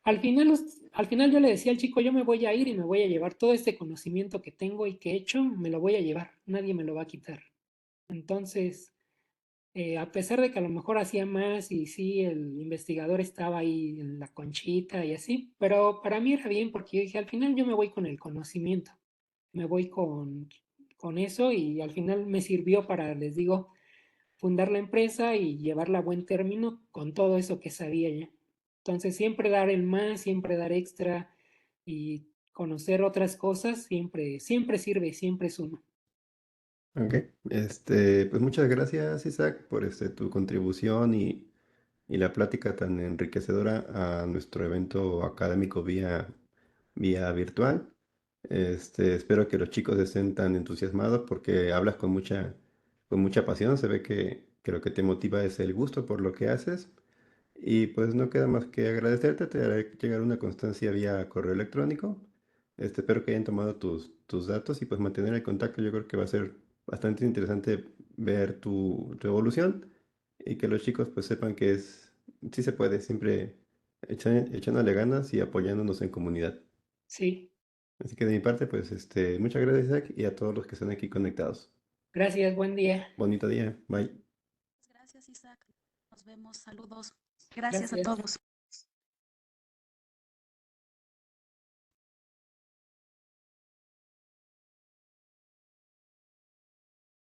Al final yo le decía al chico, yo me voy a ir y me voy a llevar todo este conocimiento que tengo y que he hecho, me lo voy a llevar, nadie me lo va a quitar. Entonces, a pesar de que a lo mejor hacía más y sí, el investigador estaba ahí en la conchita y así, pero para mí era bien porque yo dije, al final yo me voy con el conocimiento, me voy con eso y al final me sirvió para, les digo, fundar la empresa y llevarla a buen término con todo eso que sabía ya. Entonces, siempre dar el más, siempre dar extra y conocer otras cosas, siempre sirve, siempre suma. Ok, pues muchas gracias, Isaac, por tu contribución y la plática tan enriquecedora a nuestro evento académico vía virtual. Espero que los chicos estén tan entusiasmados porque hablas con mucha pasión. Se ve que lo que te motiva es el gusto por lo que haces. Y pues no queda más que agradecerte. Te haré llegar una constancia vía correo electrónico. Espero que hayan tomado tus datos y pues mantener el contacto. Yo creo que va a ser bastante interesante ver tu evolución y que los chicos pues sepan que sí se puede, siempre echándole ganas y apoyándonos en comunidad. Sí, Así que de mi parte, pues muchas gracias, Isaac, y a todos los que están aquí conectados. gracias, buen día. Bonito día. Bye. Gracias, Isaac. Nos vemos. Saludos. Gracias a Gracias. todos.